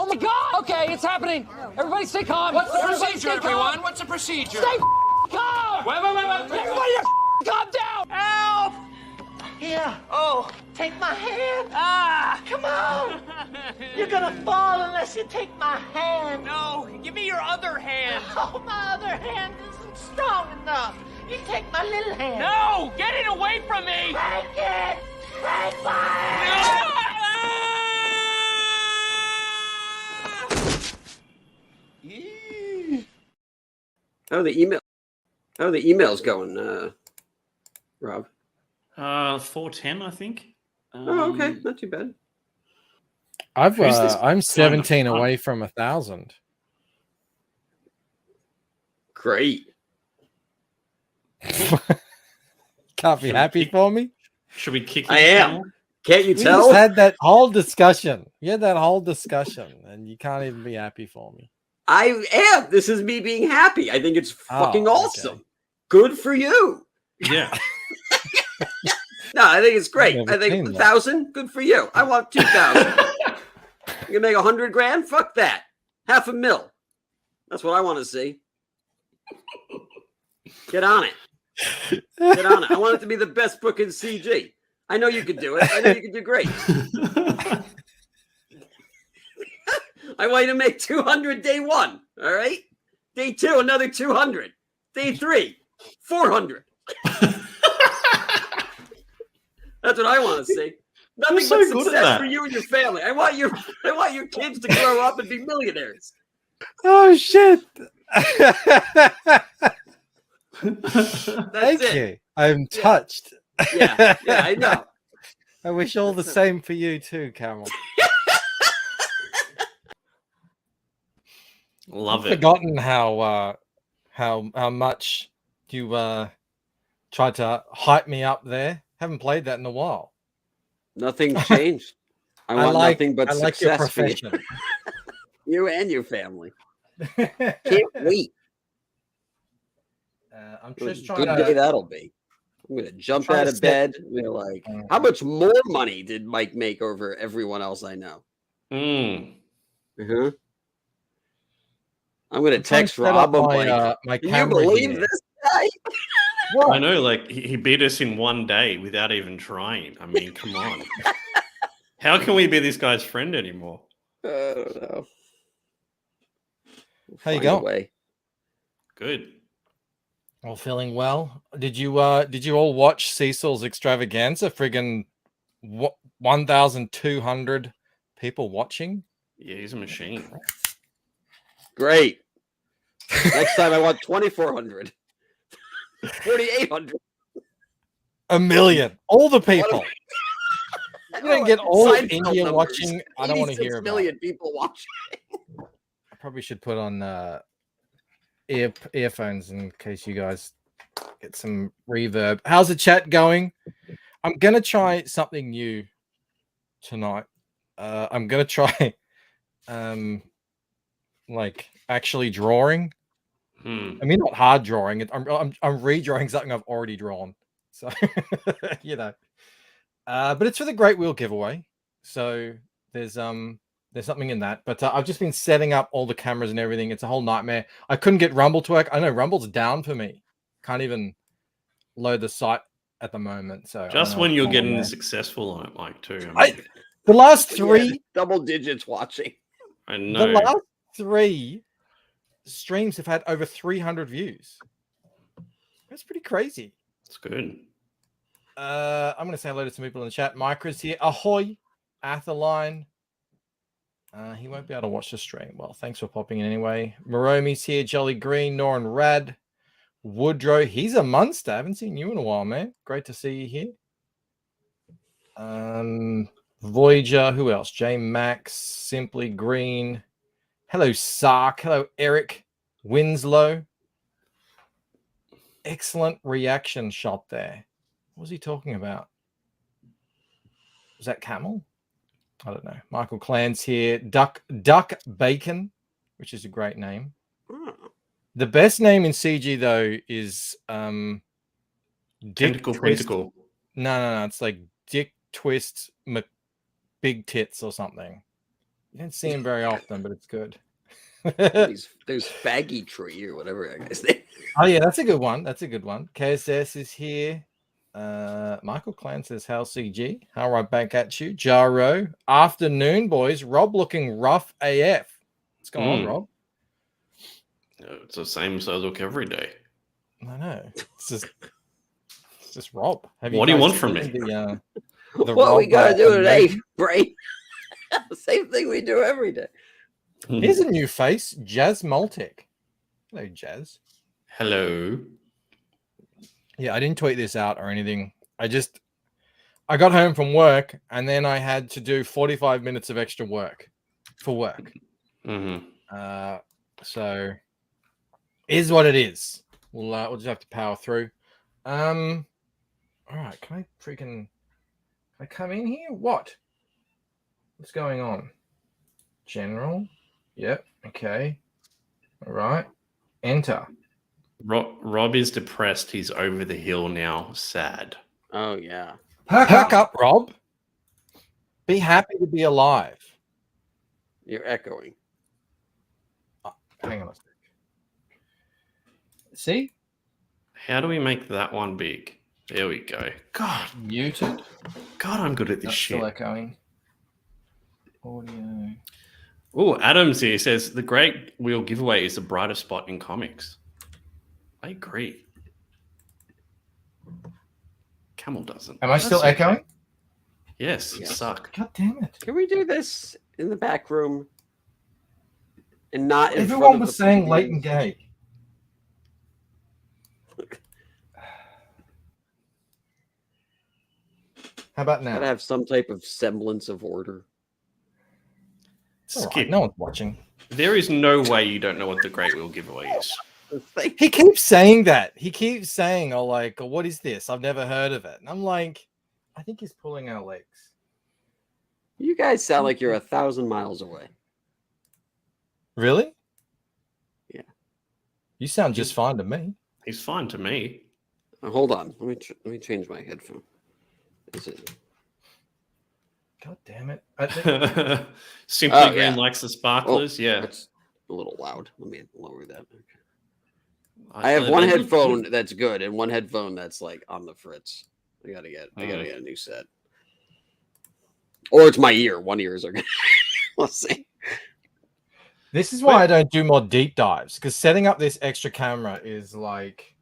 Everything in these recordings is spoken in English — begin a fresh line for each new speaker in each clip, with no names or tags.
Oh my God! Okay, it's happening. Everybody stay calm.
What's the
Everybody
procedure, everyone? What's the procedure?
Stay calm!
Wait.
Everybody calm down!
Help!
Here. Oh, take my hand. Ah, come on. You're gonna fall unless you take my hand.
No, give me your other hand.
Oh, my other hand isn't strong enough. You take my little hand.
No, get it away from me.
Take it. Take my hand.
How are the emails going, Rob?
410, I think.
Oh, okay, not too bad.
I'm 17 away from 1,000.
Great.
Can't be happy for me.
Should we kick?
I am. Can't you
We
tell?
just had that whole discussion. You had that whole discussion, and you can't even be happy for me.
I am. This is me being happy. I think it's fucking awesome.
Okay.
Good for you.
Yeah.
No, I think it's great.
I've
I
never
think
seen that.
1,000. Good for you. I want 2,000. You can make 100 grand. Fuck that. $500,000. That's what I want to see. Get on it. Get on it. I want it to be the best book in CG. I know you could do it. I know you could do great. I want you to make 200 day one. All right. Day two, another 200. Day three, 400. That's what I want to see. Nothing
You're so
but
good at
success
that.
for you and your family. I want your kids to grow up and be millionaires.
Oh shit! Thank
it.
you. I'm touched.
Yeah, I know.
I wish all the same for you too, Camel.
Love
I've
it.
forgotten how much you tried to hype me up there. Haven't played that in a while.
Nothing changed. I want nothing but
I like your
success for you.
profession.
You and your family. Can't wait.
I'm
What a
just trying
good
to.
day that'll be. I'm gonna jump
trying
out
to
of
set-
bed. We're like, how much more money did Mike make over everyone else I know?
Mm.
Uh-huh. I'm gonna
I'm trying to
text
set
Rob.
up
I'm like,
my
can you
camera
believe
here.
this guy?
I know, like he beat us in one day without even trying. I mean, come on. How can we be this guy's friend anymore?
I don't know. We'll
How you
find a
going?
way.
Good.
All feeling well. Did you all watch Cecil's extravaganza? Friggin' 1,200 people watching.
Yeah, he's a machine.
Great. Next time I want 2,400. 4,800.
1 million. All the people. You don't get all of
Seinfeld
India
numbers.
watching. I don't want to
86
hear about
million
it.
people watching.
I probably should put on earphones in case you guys get some reverb. How's the chat going? I'm gonna try something new tonight. I'm gonna try like actually drawing. I mean, not hard drawing. I'm redrawing something I've already drawn. So you know. But it's for the Great Wheel giveaway. So there's something in that. But I've just been setting up all the cameras and everything. It's a whole nightmare. I couldn't get Rumble to work. I know Rumble's down for me. Can't even load the site at the moment. So
Just when you're getting successful on it, Mike, too.
The last three
double digits watching.
I know.
The last 3 streams have had over 300 views. That's pretty crazy.
It's good.
I'm going to say hello to some people in the chat. Micro's here. Ahoy, Athaline. He won't be able to watch the stream. Well, thanks for popping in anyway. Moromi's here. Jolly Green. Noran Rad. Woodrow. He's a monster. I haven't seen you in a while, man. Great to see you here. Voyager. Who else? J Max. Simply Green. Hello, Sark. Hello, Eric Winslow. Excellent reaction shot there. What was he talking about? Was that Camel? I don't know. Michael Clan's here. Duck Bacon, which is a great name. The best name in CG though is Dick Twist.
Pentacle.
No. It's like Dick Twist Big Tits or something. You don't see him very often, but it's good.
There's Faggy Tree or whatever that guy's name.
Oh yeah, that's a good one. That's a good one. KSS is here. Michael Clan says, "How CG? How right back at you, Jaro? Afternoon, boys. Rob looking rough AF. What's going on, Rob?
It's the same as I look every day.
I know. It's just Rob.
What do you want from me?
The
What
Rob,
we gotta do today,
emoji?
Brain? Same thing we do every day.
Here's a new face, Jazz Multic. Hello, Jazz.
Hello.
Yeah, I didn't tweet this out or anything. I got home from work and then I had to do 45 minutes of extra work for work. So is what it is. We'll just have to power through. All right, can I come in here? What's going on? General. Yep. Okay. All right. Enter.
Rob is depressed. He's over the hill now. Sad.
Oh yeah.
Perk up, Rob. Be happy to be alive.
You're echoing.
Oh, hang on a sec. See?
How do we make that one big? There we go. God,
Muted.
God, I'm good at this shit.
Still echoing. Audio.
Oh, Adams here says the Great Wheel giveaway is the brightest spot in comics. I agree. Camel doesn't.
Am I still echoing?
Yes, you suck.
God damn it.
Can we do this in the back room and not in
Everyone
front of
was
the
saying
PDs?
Leighton Gay. How about now?
Gotta have some type of semblance of order.
It's all right,
Skip.
no one's watching.
There is no way you don't know what the Great Wheel giveaway is.
He keeps saying that. He keeps saying, "Oh, like, what is this? I've never heard of it." And I'm like, I think he's pulling our legs.
You guys sound like you're 1,000 miles away.
Really?
Yeah.
You sound just fine to me.
He's fine to me.
Hold on. Let me change my headphone. Is it?
God damn it.
Simply
Oh,
Green
yeah.
likes the sparklers. Yeah.
That's a little loud. Let me lower that. Okay. I have one
they look
headphone
good.
that's good and one headphone that's like on the fritz. I gotta get a new set. Or it's my ear. One ears are good. Let's see.
This is why I don't do more deep dives, because setting up this extra camera is like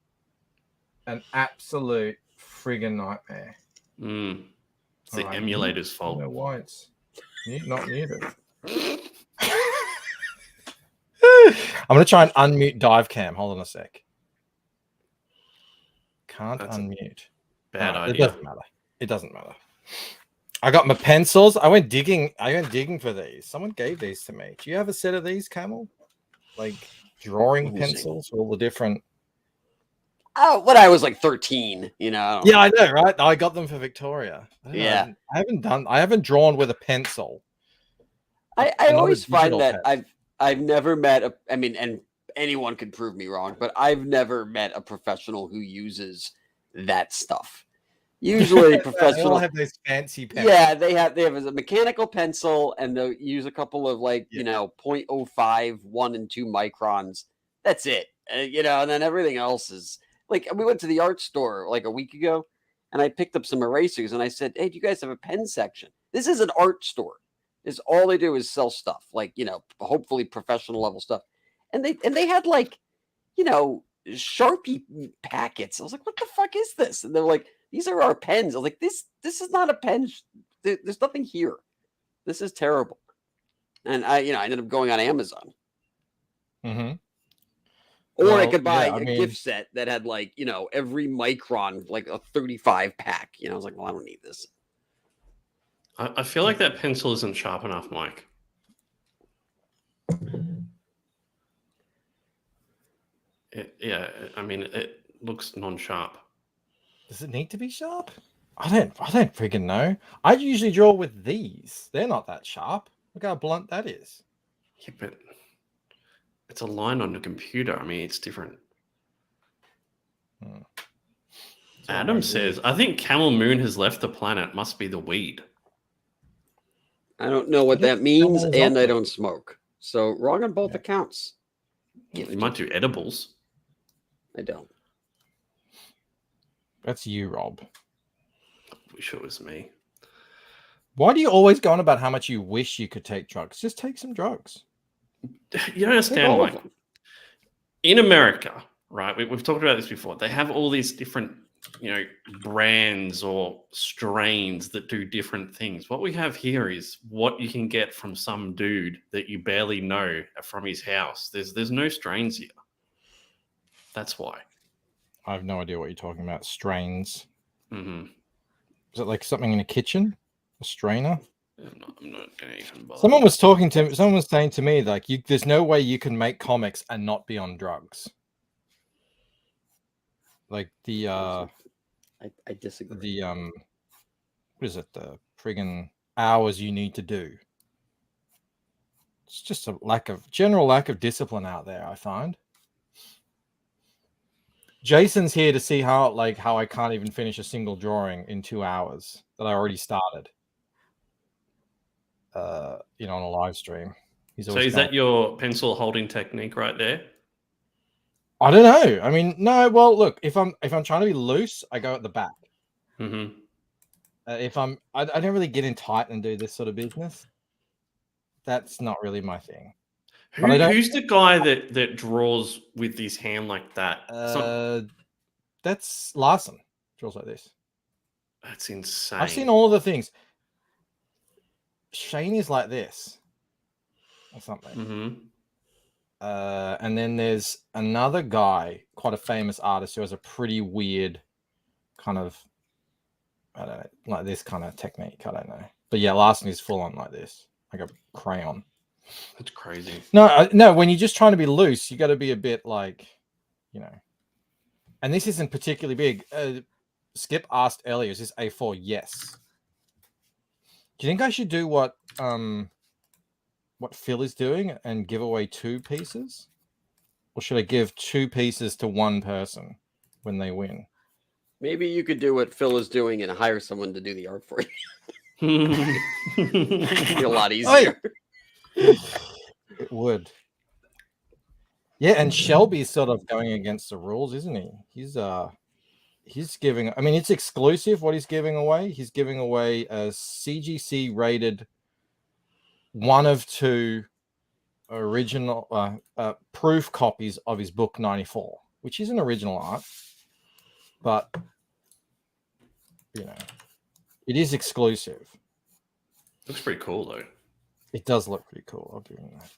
an absolute friggin' nightmare.
It's the
All right.
emulator's
I
fault.
don't know why it's not muted. I'm gonna try and unmute dive cam. Hold on a sec. Can't
That's a
unmute.
Bad
Alright,
idea.
It doesn't matter. It doesn't matter. I got my pencils. I went digging for these. Someone gave these to me. Do you have a set of these, Camel? Like drawing
Let me see.
pencils, all the different.
Oh, when I was like 13, you know.
Yeah, I know, right? I got them for Victoria. I don't know,
Yeah.
I haven't drawn with a pencil.
I
Not a
always find
digital
that
pen.
I've never met and anyone could prove me wrong, but I've never met a professional who uses that stuff. Usually
They
professional
all have those fancy pens.
Yeah, they have a mechanical pencil and they'll use a couple of 0.05, 1 and 2 microns. That's it. And then everything else is like we went to the art store like a week ago and I picked up some erasers and I said, "Hey, do you guys have a pen section?" This is an art store. Is all they do is sell stuff, hopefully professional level stuff. And they had Sharpie packets. I was like, "What the fuck is this?" And they're like, "These are our pens." I was like, "This is not a pen. There's nothing here. This is terrible." And I ended up going on Amazon.
Mm-hmm.
Or I
Well,
could buy
yeah, I
a
mean-
gift set that had every micron, like a 35 pack. I was like, "Well, I don't need this."
I feel like that pencil isn't sharp enough, Mike. It looks non-sharp.
Does it need to be sharp? I don't freaking know. I usually draw with these. They're not that sharp. Look how blunt that is.
Yeah, but it's a line on the computer. It's different. Adam says, "I think Camel Moon has left the planet. Must be the weed."
I don't know what that means,
animals
and
up
I
there.
don't smoke. So wrong on both
Yeah.
accounts.
You might do edibles.
I don't.
That's you, Rob.
Wish it was me.
Why do you always go on about how much you wish you could take drugs? Just take some drugs.
You don't
Take
understand,
all of
Mike.
them.
In America, right? We've talked about this before. They have all these different, brands or strains that do different things. What we have here is what you can get from some dude that you barely know from his house. There's no strains here. That's why.
I have no idea what you're talking about. Strains.
Mm-hmm.
Is it like something in a kitchen? A strainer?
I'm not going to even bother.
Someone was saying to me, like, there's no way you can make comics and not be on drugs. Like
I disagree.
what is it? The friggin' hours you need to do. It's just a general lack of discipline out there, I find. Jason's here to see how I can't even finish a single drawing in 2 hours that I already started. On a live stream.
So is that your pencil holding technique right there?
I don't know. I mean, no. Well, look, if I'm trying to be loose, I go at the back.
Mm-hmm.
I don't really get in tight and do this sort of business. That's not really my thing.
Who's the guy that draws with his hand like that?
That's Larson. Draws like this.
That's insane.
I've seen all of the things. Shane is like this, or something.
Mm-hmm.
And then there's another guy, quite a famous artist, who has a pretty weird kind of, I don't know, like this kind of technique. I don't know. But yeah, Larson is full on like this, like a crayon.
That's crazy.
No, when you're just trying to be loose, you got to be a bit like, and this isn't particularly big. Skip asked earlier, is this A4? Yes. Do you think I should do what Phil is doing and give away 2 pieces? Or should I give 2 pieces to one person when they win?
Maybe you could do what Phil is doing and hire someone to do the art for you. It'd be a lot easier.
It would. Yeah, and Shelby's sort of going against the rules, isn't he? He's giving, I mean, it's exclusive what he's giving away. He's giving away a CGC rated 1 of 2 original proof copies of his book 94, which is an original art, but it is exclusive.
Looks pretty cool though.
It does look pretty cool. I'll give him that.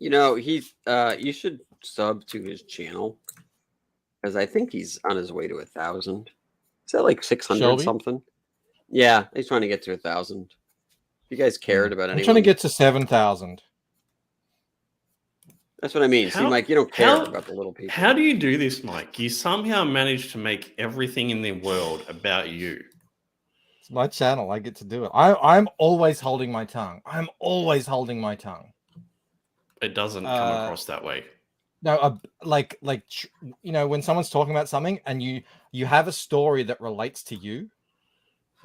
You should sub to his channel, because I think he's on his way to 1,000. Is that like 600
Shelby?
something? Yeah, he's trying to get to 1,000. If you guys cared about anyone,
I'm trying to get to 7,000.
That's what I mean. See, Mike, you don't care about the little people.
How do you do this, Mike? You somehow manage to make everything in the world about you.
It's my channel. I get to do it. I'm always holding my tongue.
It doesn't come across that way.
No, when someone's talking about something and you have a story that relates to you,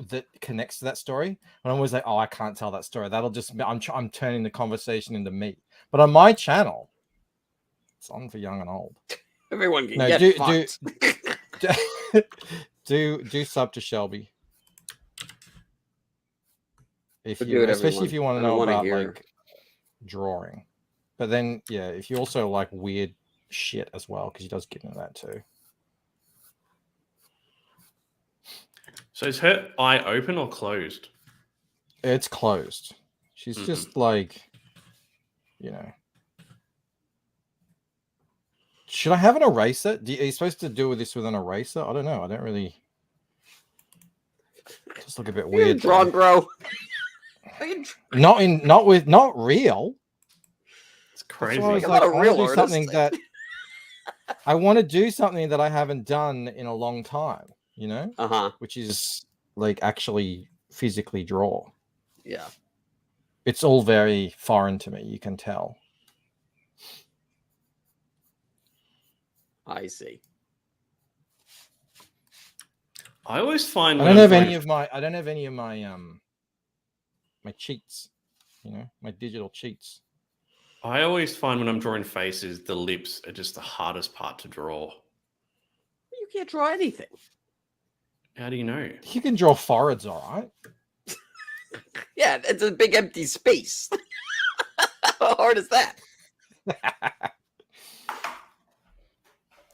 that connects to that story, and I'm always like, oh, I can't tell that story. That'll just I'm turning the conversation into me. But on my channel, it's on for young and old.
Everyone can get fucked.
Do sub to Shelby.
Especially
if you want to know about like drawing. But then if you also like weird shit as well, because he does get into that too.
So is her eye open or closed?
It's closed. She's just like, Should I have an eraser? Are you supposed to do this with an eraser? I don't know. I don't really. Just look a bit weird.
Drawn, bro.
Not real.
It's crazy.
I was like, I want to do something that I haven't done in a long time. Which is like actually physically draw.
Yeah.
It's all very foreign to me, you can tell.
I see.
I always find
I
when
don't
I'm
have
drawing,
any of my my cheats, my digital cheats.
I always find when I'm drawing faces, the lips are just the hardest part to draw.
You can't draw anything.
How do you know?
You can draw foreheads, all right.
Yeah, it's a big empty space. How hard is that?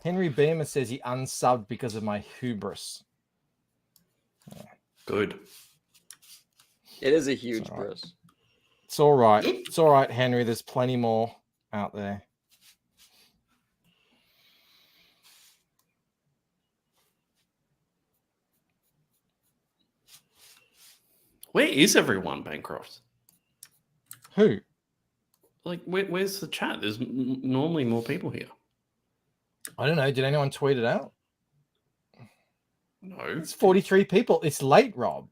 Henry Beamer says he unsubbed because of my hubris.
Good.
It is a huge
It's all right.
bris.
It's all right. It's all right, Henry. There's plenty more out there.
Where is everyone, Bancroft?
Who?
Like, where's the chat? There's normally more people here.
I don't know. Did anyone tweet it out?
No.
It's 43 people. It's late, Rob.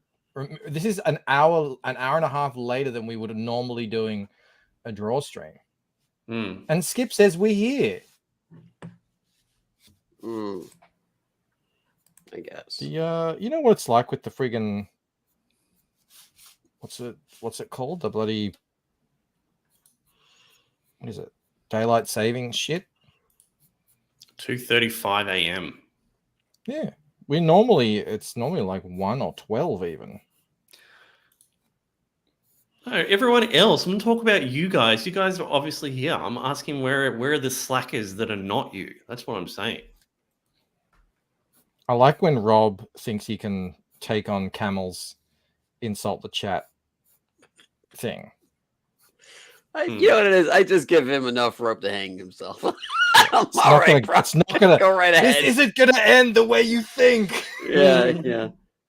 This is an hour and a half later than we would have normally doing a draw stream. And Skip says we're here.
I guess.
You know what it's like with the friggin' what's it called? The bloody, what is it? Daylight saving shit?
2:35 a.m.
Yeah. It's normally like 1 or 12 even.
No, everyone else. I'm going to talk about you guys. You guys are obviously here. I'm asking where are the slackers that are not you? That's what I'm saying.
I like when Rob thinks he can take on Camel's insult the chat thing.
You know what it is? I just give him enough rope to hang himself.
It's not gonna
go right ahead.
This isn't gonna end the way you think.
Yeah.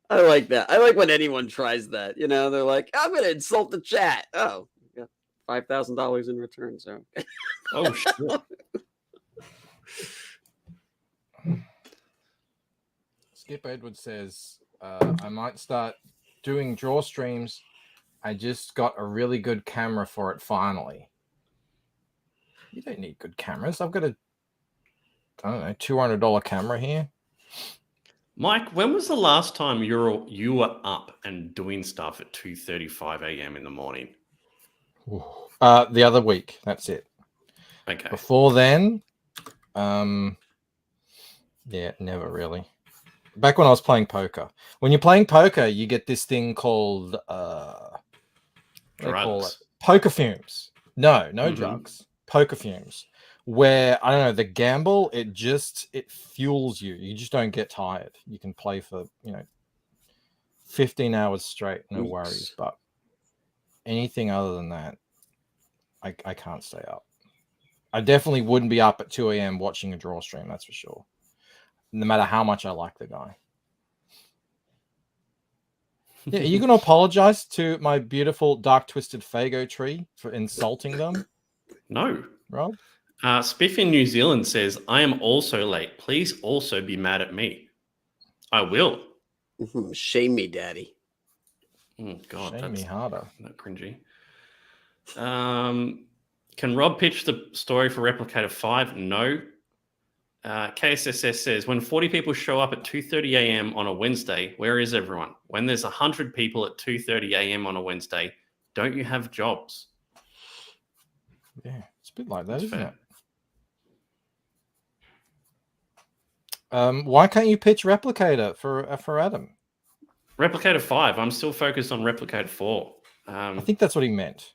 I like that. I like when anyone tries that. They're like, I'm gonna insult the chat. Oh, you got $5,000 in return. So,
oh shit.
Skip Edwards says, I might start doing draw streams. I just got a really good camera for it finally. You don't need good cameras. I've got a, I don't know, $200 camera here.
Mike, when was the last time you were up and doing stuff at 2:35 a.m. in the morning?
The other week. That's it.
Okay.
Before then, yeah, never really. Back when I was playing poker. When you're playing poker, you get this thing called what do they call it? Poker fumes. No drugs. Poker fumes. Where I don't know, the gamble, it fuels you. You just don't get tired. You can play for 15 hours straight, no worries. But anything other than that, I can't stay up. I definitely wouldn't be up at 2 a.m. watching a draw stream, that's for sure. No matter how much I like the guy. Yeah, are you going to apologize to my beautiful dark twisted Fago tree for insulting them?
No.
Rob?
Spiff in New Zealand says, I am also late. Please also be mad at me. I will.
Shame me, daddy.
Oh, God.
Shame me harder.
Not cringy. Can Rob pitch the story for Replicator 5? No. KSSS says, when 40 people show up at 2:30 a.m. on a Wednesday, where is everyone? When there's 100 people at 2:30 a.m. on a Wednesday, don't you have jobs?
Yeah, it's a bit like that,
That's
isn't
fair.
it? Why can't you pitch Replicator for Adam?
Replicator 5. I'm still focused on Replicator 4.
I think that's what he meant.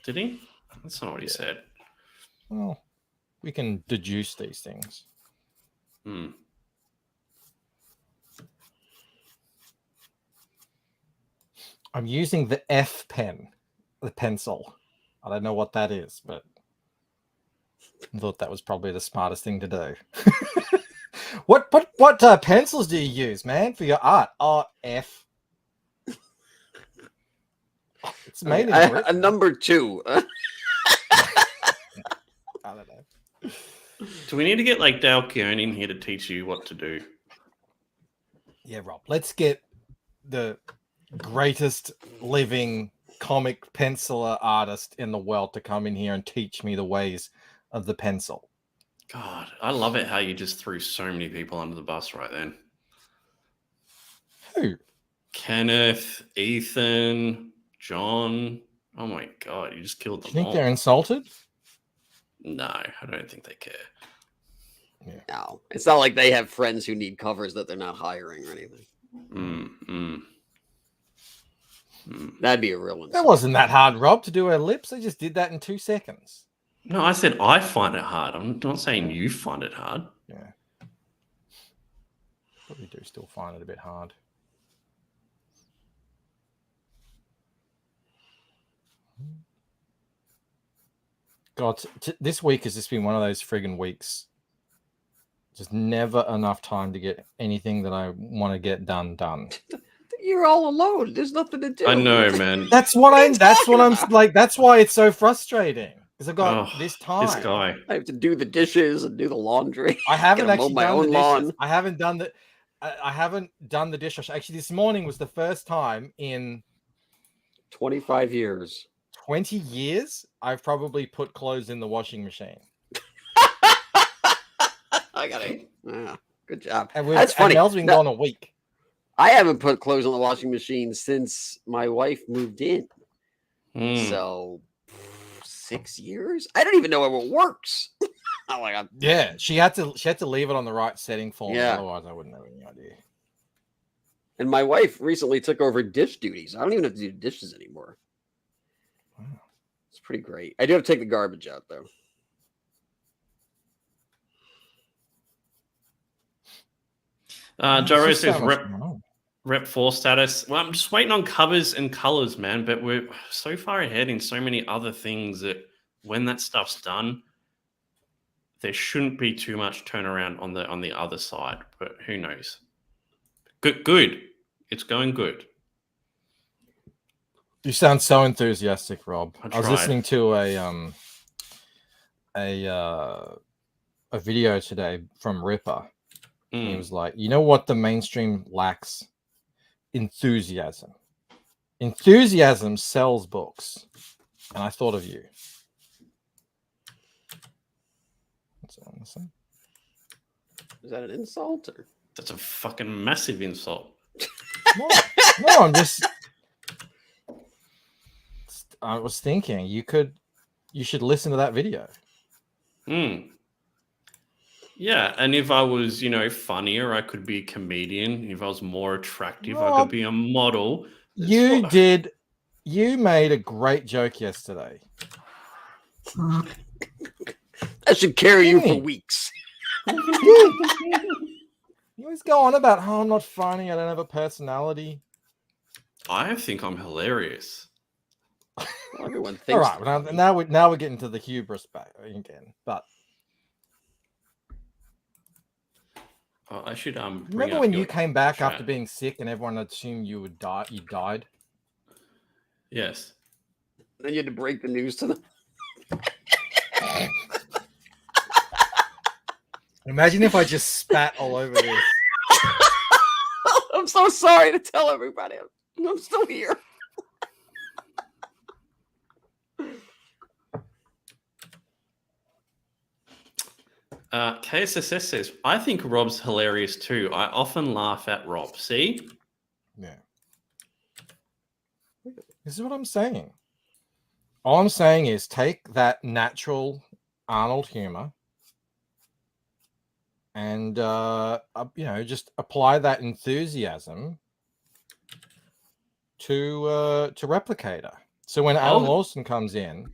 Did he? That's not what he said.
Well, we can deduce these things. I'm using the F pen, the pencil. I don't know what that is, but I thought that was probably the smartest thing to do. What pencils do you use, man, for your art? Oh, F. It's made in Britain.
A number 2.
I don't know.
Do we need to get like Dale Keown in here to teach you what to do?
Yeah, Rob. Let's get the greatest living comic penciler artist in the world to come in here and teach me the ways of the pencil.
God, I love it how you just threw so many people under the bus right then.
Who?
Kenneth, Ethan, John. Oh my god, you just killed
Do
them
you think
all.
they're insulted?
No, I don't think they care.
No, it's not like they have friends who need covers that they're not hiring or anything. That'd be a real insult.
That wasn't that hard, Rob, to do her lips. They just did that in 2 seconds.
No, I said I find it hard. I'm not saying you find it hard.
Yeah. Probably do still find it a bit hard. God, this week has just been one of those friggin' weeks. Just never enough time to get anything that I want to get done.
You're all alone. There's nothing to do.
I know, man.
That's what I'm like. That's why it's so frustrating. Because I've got this time.
This guy.
I have to do the dishes and do the laundry.
I haven't
Gotta mow
actually
my
done the
own
dishes.
lawn.
I haven't done the. I haven't done the dishwasher. Actually, this morning was the first time in
25 years.
20 years I've probably put clothes in the washing machine.
I got it. Yeah, good job.
And
That's funny.
Mel's been gone a week.
I haven't put clothes on the washing machine since my wife moved in. So 6 years? I don't even know how it works. Oh my god.
Yeah, she had to leave it on the right setting for me.
Yeah.
Otherwise I wouldn't have any idea.
And my wife recently took over dish duties. I don't even have to do dishes anymore.
Wow.
It's pretty great. I do have to take the garbage out though.
Jaro
Just
says
so much going on.
Rep 4 status. Well, I'm just waiting on covers and colors, man. But we're so far ahead in so many other things that when that stuff's done, there shouldn't be too much turnaround on the other side. But who knows? Good. It's going good.
You sound so enthusiastic, Rob.
I
was
tried.
listening to a video today from Ripper. And he was like, you know what the mainstream lacks? Enthusiasm. Enthusiasm sells books. And I thought of you. That's all I'm gonna say.
Is that an insult or?
That's a fucking massive insult.
No, I'm just. I was thinking you should listen to that video.
Yeah, and if I was, funnier, I could be a comedian. If I was more attractive, I
Rob,
could be a model.
You made a great joke yesterday.
That should carry you for weeks.
You always go on about how I'm not funny, I don't have a personality.
I think I'm hilarious.
Well, everyone thinks.
All right, now we're getting to the hubris back again. But
I should bring
remember
up
when
your
you came back
chat.
after being sick and everyone assumed you would die? You died.
Yes.
Then you had to break the news to them.
Imagine if I just spat all over this.
I'm so sorry to tell everybody. I'm still here.
KSSS says, I think Rob's hilarious too. I often laugh at Rob. See?
Yeah. This is what I'm saying. All I'm saying is take that natural Arnold humor and just apply that enthusiasm to Replicator. So when Alan Lawson comes in,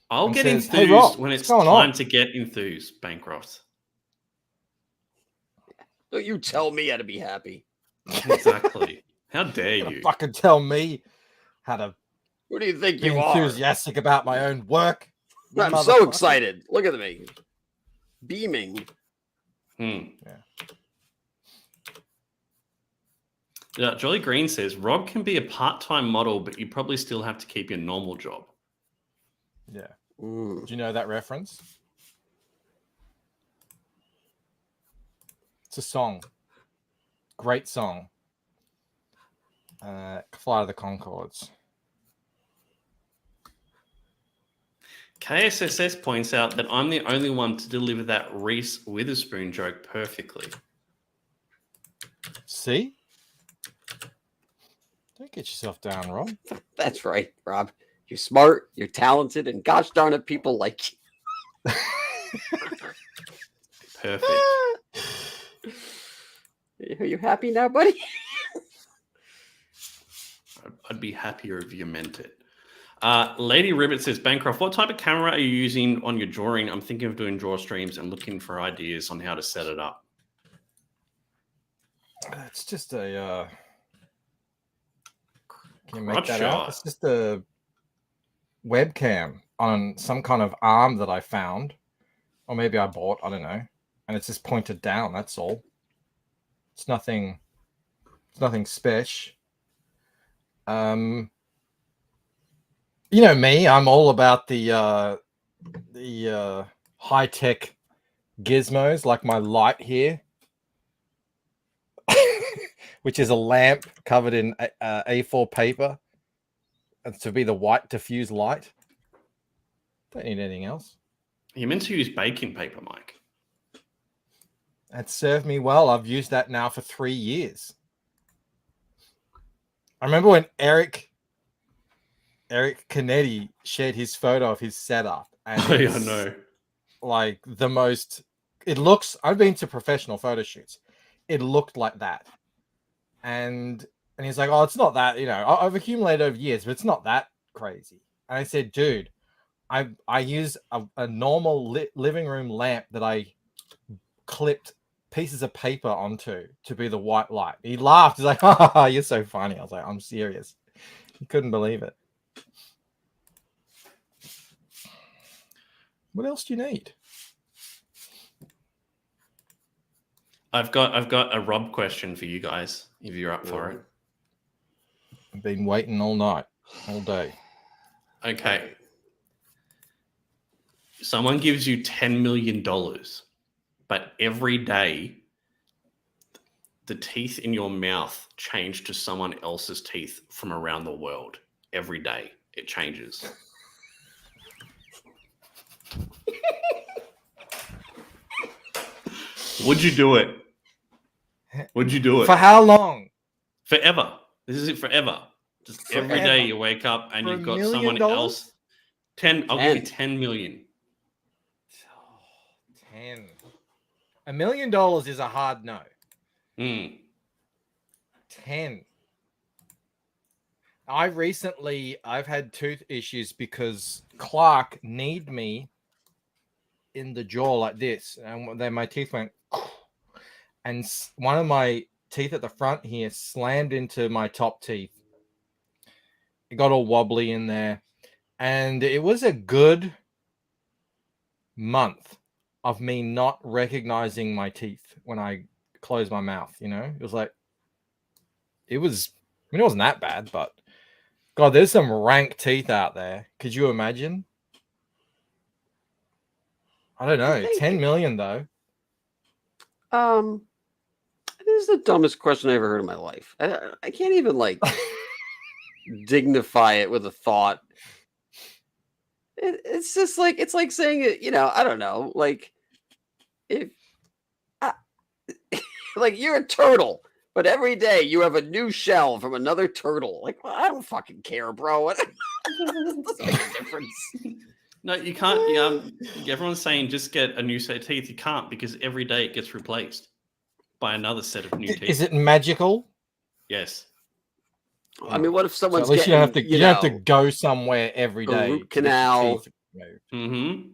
I'll
and
get
says,
enthused
"Hey, Rob,
when
what's
it's
going
time
on?"
to get enthused, Bancroft.
Don't you tell me how to be happy.
Exactly. How dare you?
Fucking tell me how to
What do you think
be
you are?
enthusiastic about my own work. you
I'm so
motherfucker.
excited. Look at me. Beaming.
Yeah, Jolly Green says, Rob can be a part-time model, but you probably still have to keep your normal job.
Yeah. Do you know that reference? It's a song. Great song. Flight of the Conchords.
KSSS points out that I'm the only one to deliver that Reese Witherspoon joke perfectly.
See? Don't get yourself down, Rob.
That's right, Rob. You're smart, you're talented, and gosh darn it, people like you.
Perfect.
Are you happy now, buddy?
I'd be happier if you meant it. Lady Ribbit says, Bancroft, what type of camera are you using on your drawing? I'm thinking of doing draw streams and looking for ideas on how to set it up.
It's just a. Can you make that out? It's just a webcam on some kind of arm that I found, or maybe I bought. I don't know, and it's just pointed down. That's all. It's nothing. It's nothing special. You know me. I'm all about the high tech gizmos, like my light here. Which is a lamp covered in A4 paper to be the white diffuse light. Don't need anything else.
You're meant to use baking paper, Mike.
That served me well. I've used that now for 3 years. I remember when Eric Canetti shared his photo of his setup. And
I know.
Like the most... It looks... I've been to professional photo shoots. It looked like that. And he's like, oh, it's not that, you know, I've accumulated over years, but it's not that crazy. And I said, dude, I use a normal living room lamp that I clipped pieces of paper onto to be the white light. He laughed. He's like, oh, you're so funny. I was like, I'm serious. He couldn't believe it. What else do you need?
I've got a Rob question for you guys, if you're up for it.
I've been waiting all night, all day.
Okay. Someone gives you $10 million, but every day the teeth in your mouth change to someone else's teeth from around the world. Every day it changes. Would you do it? Would you do it?
For how long?
Forever. This is it forever. Just every day you wake up and you've got someone else. I'll give you 10 million.
10. $1 million is a hard no. 10. I've had tooth issues because Clark kneed me in the jaw like this, and then my teeth went, and one of my teeth at the front here slammed into my top teeth. It got all wobbly in there, and it was a good month of me not recognizing my teeth when I closed my mouth. You know, it was like, it wasn't that bad, but God, there's some rank teeth out there. Could you imagine? I don't know. 10 million though.
This is the dumbest question I ever heard in my life. I can't even like dignify it with a thought. It's just like, it's like saying it, you know, I don't know, like if like you're a turtle, but every day you have a new shell from another turtle. Like, well, I don't fucking care, bro. It doesn't make a difference.
No, you can't. Everyone's saying just get a new set of teeth. You can't, because every day it gets replaced by another set of new teeth.
Is it magical?
Yes.
I mean, what if someone's
so at least
getting,
you don't have to go somewhere every day.
root canal.
Mm-hmm.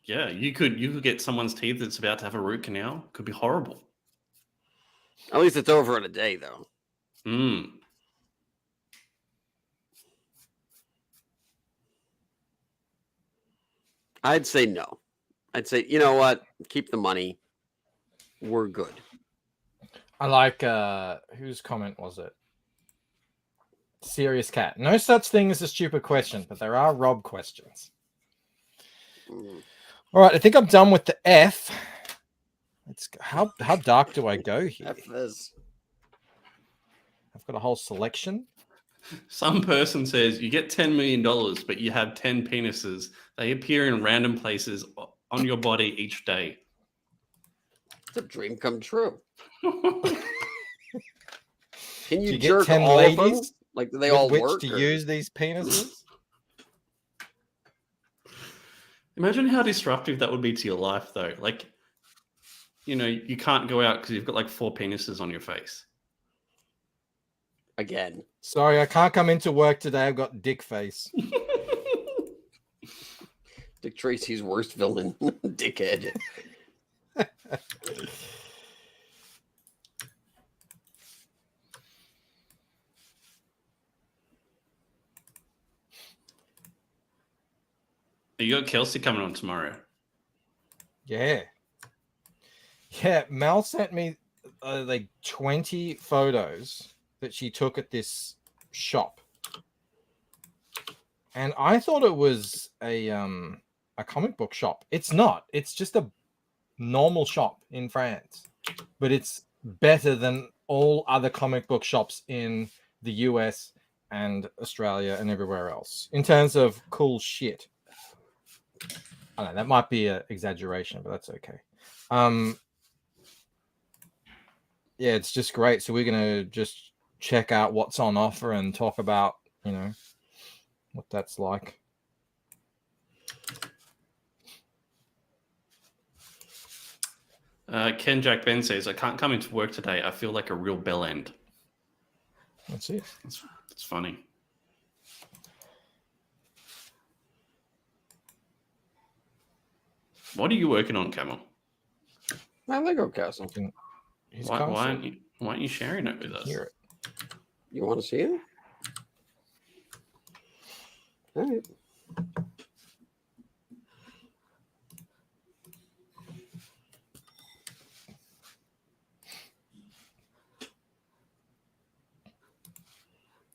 Yeah, you could get someone's teeth that's about to have a root canal. Could be horrible.
At least it's over in a day, though. I'd say no. I'd say, you know what? Keep the money. We're good.
I like, whose comment was it? Serious Cat. No such thing as a stupid question, but there are Rob questions. All right, I think I'm done with the F. Let's go. How dark do I go here?
F is.
I've got a whole selection.
Some person says you get $10 million, but you have 10 penises. They appear in random places on your body each day.
It's a dream come true. Can
Do
you
you get
jerk
10
all of them?
ladies
Like, do they
with
all
which
work?
to
or-
use these penises?
Imagine how disruptive that would be to your life, though. Like, you can't go out because you've got like 4 penises on your face.
Again.
Sorry, I can't come into work today. I've got dick face.
Dick Tracy's worst villain. Dickhead.
You got Kelsey coming on tomorrow.
Yeah. Yeah, Mel sent me like 20 photos that she took at this shop. And I thought it was a comic book shop. It's not. It's just a normal shop in France. But it's better than all other comic book shops in the US and Australia and everywhere else in terms of cool shit. I don't know, that might be an exaggeration, but that's okay. Yeah, it's just great. So we're gonna just check out what's on offer and talk about, what that's like.
Ken Jack Ben says, I can't come into work today. I feel like a real bell end.
That's it.
It's funny. What are you working on, Camel?
My Lego castle.
Why aren't you sharing it with us?
Hear it.
You want to see it? All right.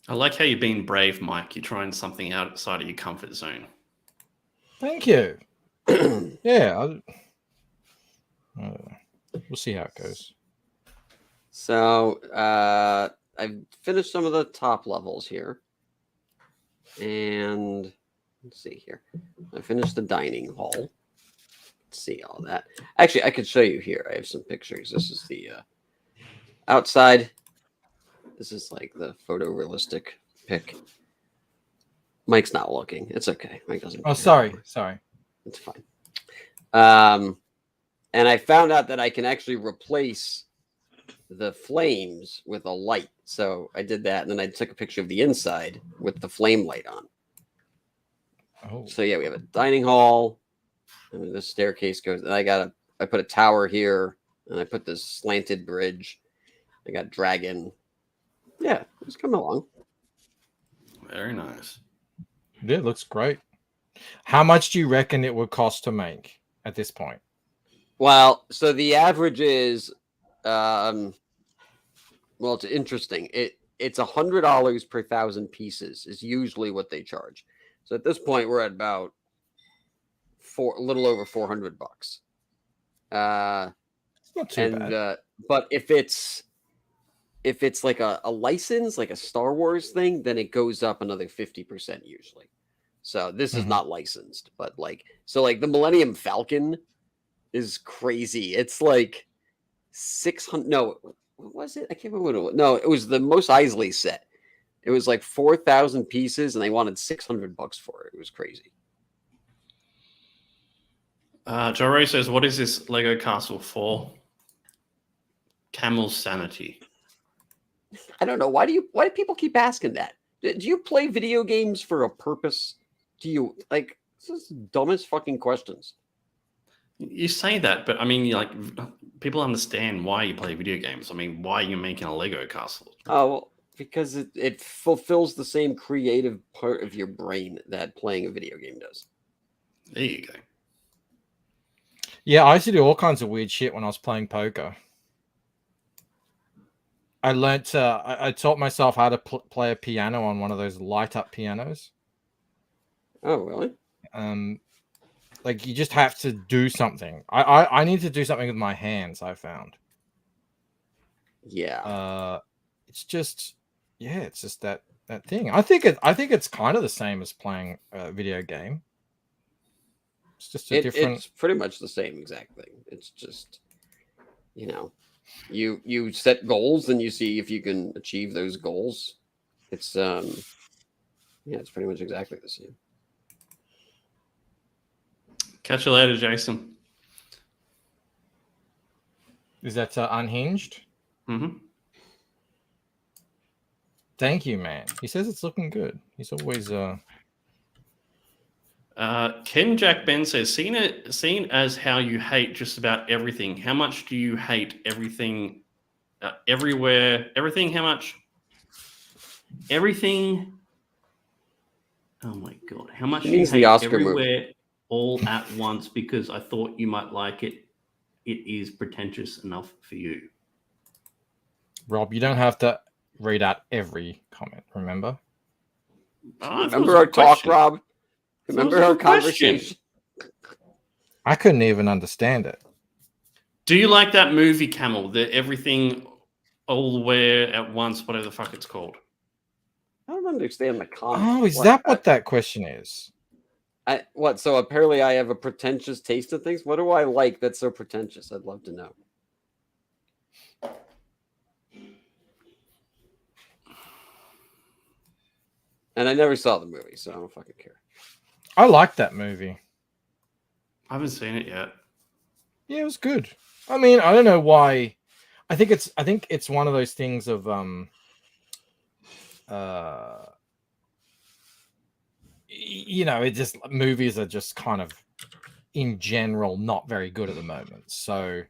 I like how you're being brave, Mike. You're trying something outside of your comfort zone.
Thank you. Yeah. We'll see how it goes.
So I've finished some of the top levels here. And let's see here. I finished the dining hall. Let's see all that. Actually, I could show you here. I have some pictures. This is the outside. This is like the photorealistic pic. Mike's not looking. It's okay. Mike doesn't.
Oh, sorry.
It's fine. And I found out that I can actually replace the flames with a light. So I did that, and then I took a picture of the inside with the flame light on.
Oh.
So yeah, we have a dining hall. I mean, this staircase goes. And I put a tower here, and I put this slanted bridge. I got dragon. Yeah, it's coming along.
Very nice.
Yeah, it looks great. How much do you reckon it would cost to make at this point?
Well, so the average is, well, it's interesting. It's $100 per 1,000 pieces is usually what they charge. So at this point, we're at about a little over $400.
It's not too bad.
But if it's like a license, like a Star Wars thing, then it goes up another 50% usually. So this is not licensed, but like the Millennium Falcon is crazy. It's like 600. No, what was it? I can't remember what it was. No, it was the Mos Eisley set. It was like 4,000 pieces, and they wanted $600 for it. It was crazy.
Joe Ray says, "What is this Lego castle for?" Camel's sanity.
I don't know. Why do people keep asking that? Do you play video games for a purpose? Do you like this is the dumbest fucking questions?
You say that, but I mean, like, people understand why you play video games. I mean, why are you making a Lego castle?
Oh, well, because it fulfills the same creative part of your brain that playing a video game does.
There you go.
Yeah, I used to do all kinds of weird shit when I was playing poker. I learnt. I taught myself how to play a piano on one of those light-up pianos.
Oh, really?
Like you just have to do something. I need to do something with my hands. I found.
Yeah.
It's just that thing. I think it's kind of the same as playing a video game. It's just a different.
It's pretty much the same exact thing. It's just, You set goals and you see if you can achieve those goals. It's it's pretty much exactly the same.
Catch you later, Jason.
Is that Unhinged?
Mm-hmm.
Thank you, man. He says it's looking good. He's always
Ken Jack Ben says, seen as how you hate just about everything. How much do you hate everything, everywhere, everything? How much? Everything. Oh my god! How much do you hate everywhere, all at once? Because I thought you might like it. It is pretentious enough for you.
Rob, you don't have to read out every comment. Remember?
Remember our talk, Rob. Remember our conversation?
I couldn't even understand it.
Do you like that movie, Camel? The everything, all where at once, whatever the fuck it's called.
I don't understand the comment.
Oh, is that what that question is?
What? So apparently I have a pretentious taste of things. What do I like that's so pretentious? I'd love to know. And I never saw the movie, so I don't fucking care.
I like that movie.
I haven't seen it yet.
Yeah, it was good. I mean, I don't know why. I think it's one of those things of it just movies are just kind of in general not very good at the moment. So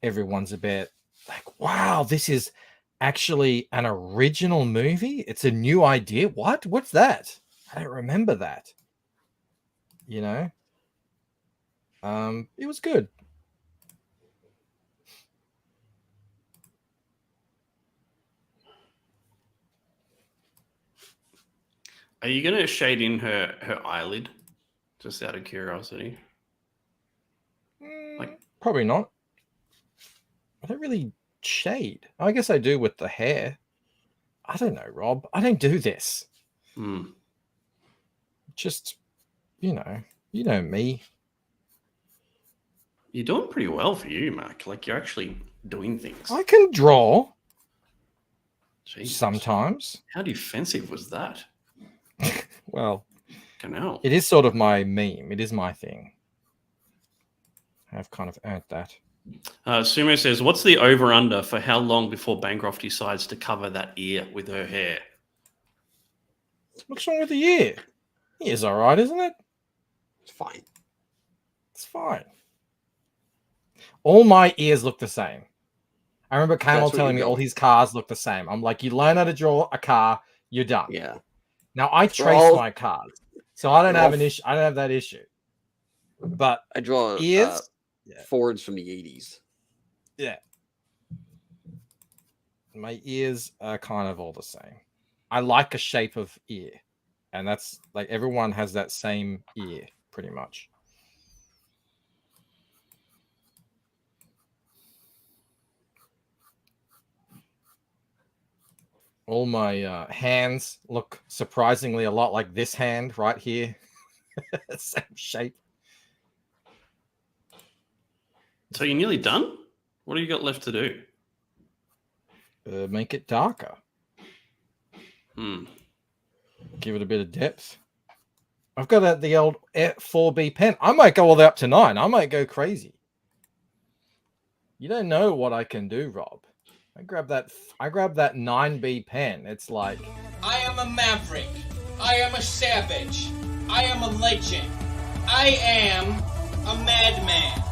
everyone's a bit like, wow, this is actually an original movie. It's a new idea. What's that? I don't remember that. It was good.
Are you going to shade in her eyelid? Just out of curiosity.
Probably not. I don't really shade. I guess I do with the hair. I don't know, Rob. I don't do this. Just, you know me.
You're doing pretty well for you, Mark. Like, you're actually doing things.
I can draw.
Jeez.
Sometimes.
How defensive was that?
Well,
Canal.
It is sort of my meme. It is my thing. I've kind of earned that.
Sumo says, what's the over-under for how long before Bancroft decides to cover that ear with her hair?
What's wrong with the ear? The ear's all right, isn't it?
It's fine.
It's fine. All my ears look the same. I remember Camel telling me all his cars look the same. I'm like, you learn how to draw a car, you're done.
Yeah.
Now I trace my cars, so I don't have an issue. I don't have that issue. But
I draw
ears,
Fords from the 80s.
Yeah. My ears are kind of all the same. I like a shape of ear, and that's like everyone has that same ear pretty much. All my hands look surprisingly a lot like this hand right here. Same shape.
So you're nearly done? What do you got left to do?
Make it darker. Give it a bit of depth. I've got the old 4B pen. I might go all the way up to 9. I might go crazy. You don't know what I can do, Rob. I grab that 9B pen. It's like,
I am a maverick. I am a savage. I am a legend. I am a madman.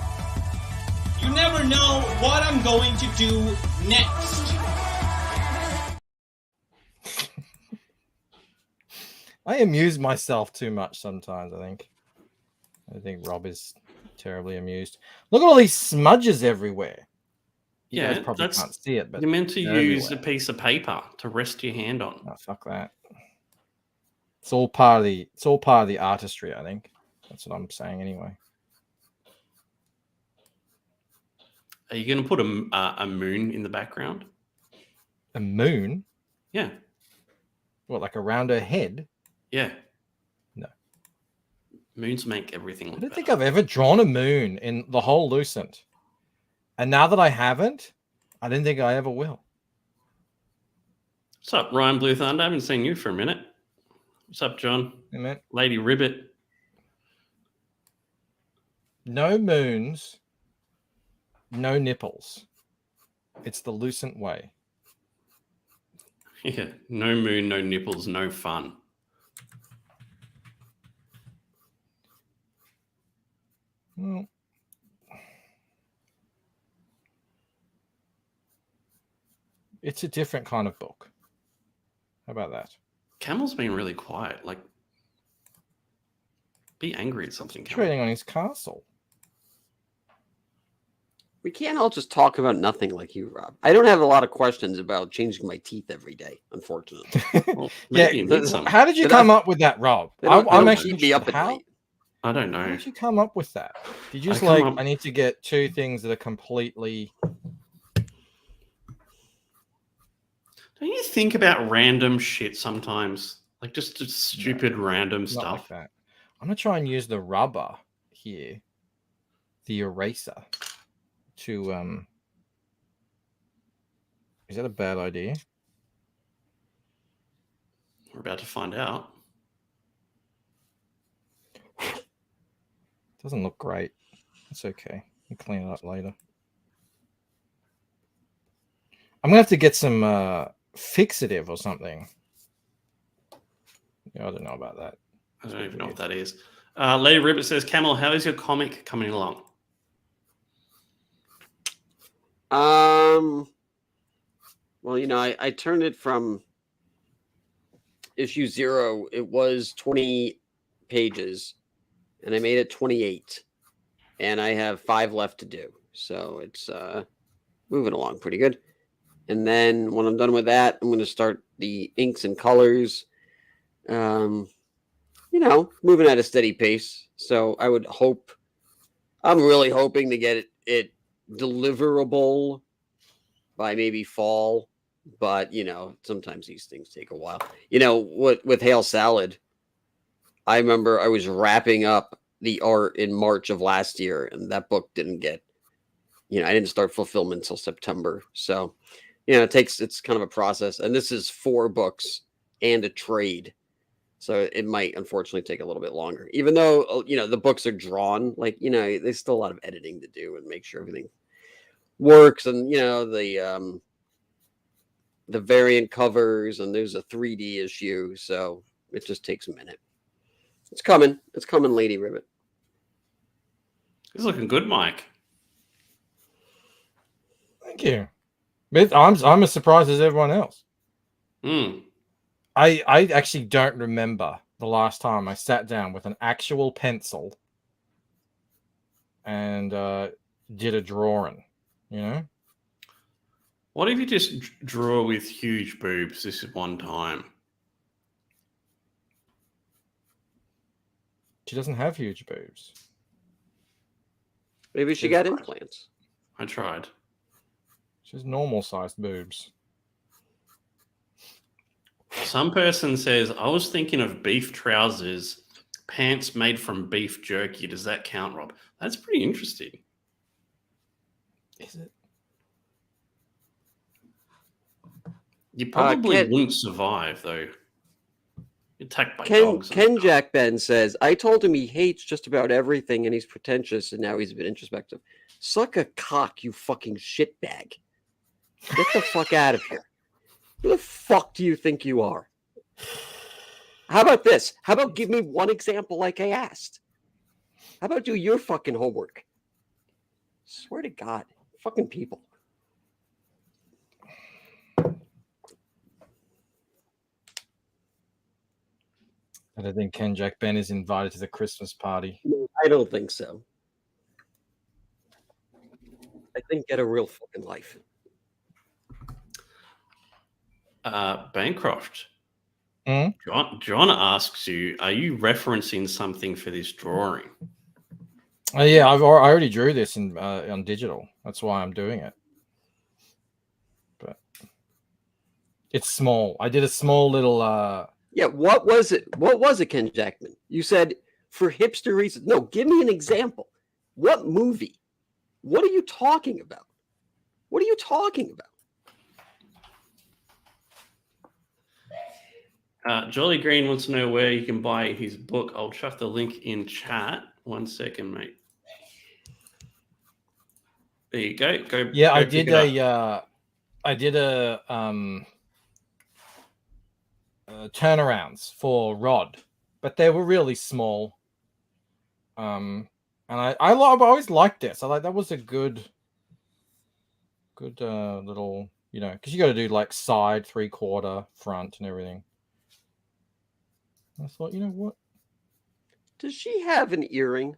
You never know what I'm going to do next.
I amuse myself too much sometimes, I think Rob is terribly amused. Look at all these smudges everywhere. You guys probably can't see it, but
you're meant to use
everywhere.
a piece of paper to rest your hand on.
Oh, fuck that. It's all part of the artistry, I think. That's what I'm saying anyway.
Are you going to put a moon in the background?
A moon?
Yeah.
What, like around her head?
Yeah.
No.
Moons make everything look
I don't
better.
think I've ever drawn a moon in the whole Lucent. And now that I haven't, I didn't think I ever will.
What's up, Ryan Blue Thunder? I haven't seen you for a minute. What's up, John?
Hey, man.
Lady Ribbit.
No moons, no nipples. It's the Lucent way.
Yeah, no moon, no nipples, no fun.
Well, it's a different kind of book. How about that?
Camel's been really quiet. Like, be angry at something, Camel.
Trading on his castle.
We can't all just talk about nothing like you, Rob. I don't have a lot of questions about changing my teeth every day, unfortunately.
Well,
Yeah,
maybe you need some.
how did you come up with that, Rob?
They don't
I'm
keep
actually
me up at
how,
night.
I don't
how
know.
did you come up with that? Did you just
I come
like
up-
I need to get two things that are completely
Don't you think about random shit sometimes? Like just stupid random
not like
stuff.
that? I'm gonna try and use the rubber here, the eraser, to Is that a bad idea?
We're about to find out.
Doesn't look great. It's okay. We'll clean it up later. I'm gonna have to get some fixative or something. Yeah, I don't know about that.
I don't even know what that is. Lady Ribbit says, Camel, how is your comic coming along?
Well, you know, I turned it from issue 0. It was 20 pages, and I made it 28, and I have 5 left to do. So it's moving along pretty good. And then when I'm done with that, I'm going to start the inks and colors. You know, moving at a steady pace. So I would hope, I'm really hoping to get it deliverable by maybe fall. But, you know, sometimes these things take a while. You know, with Hail Salad, I remember I was wrapping up the art in March of last year, and that book didn't get, you know, I didn't start fulfillment until September. So, you know, it's kind of a process. And this is 4 books and a trade. So it might unfortunately take a little bit longer, even though, you know, the books are drawn, like, you know, there's still a lot of editing to do and make sure everything works. And, you know, the variant covers, and there's a 3D issue. So it just takes a minute. It's coming. It's coming, Lady Ribbit.
It's looking good, Mike.
Thank you. But I'm as surprised as everyone else. I actually don't remember the last time I sat down with an actual pencil and did a drawing, you know?
What if you just draw with huge boobs this one time?
She doesn't have huge boobs.
Maybe she got implants.
I tried.
She has normal sized boobs.
Some person says, I was thinking of beef trousers, pants made from beef jerky. Does that count, Rob? That's pretty interesting.
Is it?
You probably wouldn't survive, though. You're attacked by dogs.
Ken Jack Ben says, I told him he hates just about everything and he's pretentious, and now he's a bit introspective. Suck a cock, you fucking shitbag. Get the fuck out of here. Who the fuck do you think you are? How about this? How about give me one example like I asked? How about do your fucking homework? Swear to God. Fucking people.
I don't think Ken Jack Ben is invited to the Christmas party.
No, I don't think so. I think get a real fucking life.
Bancroft. John asks you, are you referencing something for this drawing?
Oh yeah, I already drew this on digital. That's why I'm doing it. But it's small. I did a small little.
Yeah, what was it? What was it, Ken Jackman? You said for hipster reasons. No, give me an example. What movie? What are you talking about? What are you talking about?
Jolly Green wants to know where you can buy his book. I'll chuck the link in chat. 1 second, mate. There you go.
Yeah,
go
I
pick
did
it up.
I did a turnarounds for Rod, but they were really small. And I always liked this. I like that was a good little, you know, because you got to do like side, 3/4, front, and everything. I thought, you know what?
Does she have an earring?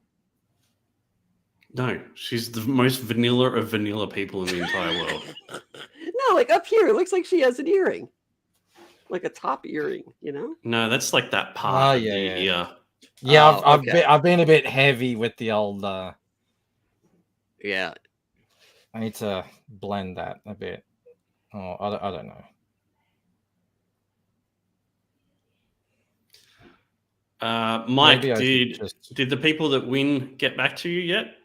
No, she's the most vanilla of vanilla people in the entire world.
No, like up here, it looks like she has an earring, like a top earring. You know?
No, that's like that part of the
yeah.
ear.
Yeah,
Oh, okay.
I've been a bit heavy with the old.
Yeah.
I need to blend that a bit. Oh, I don't know.
Mike,
Maybe I should
did the people that win get back to you yet?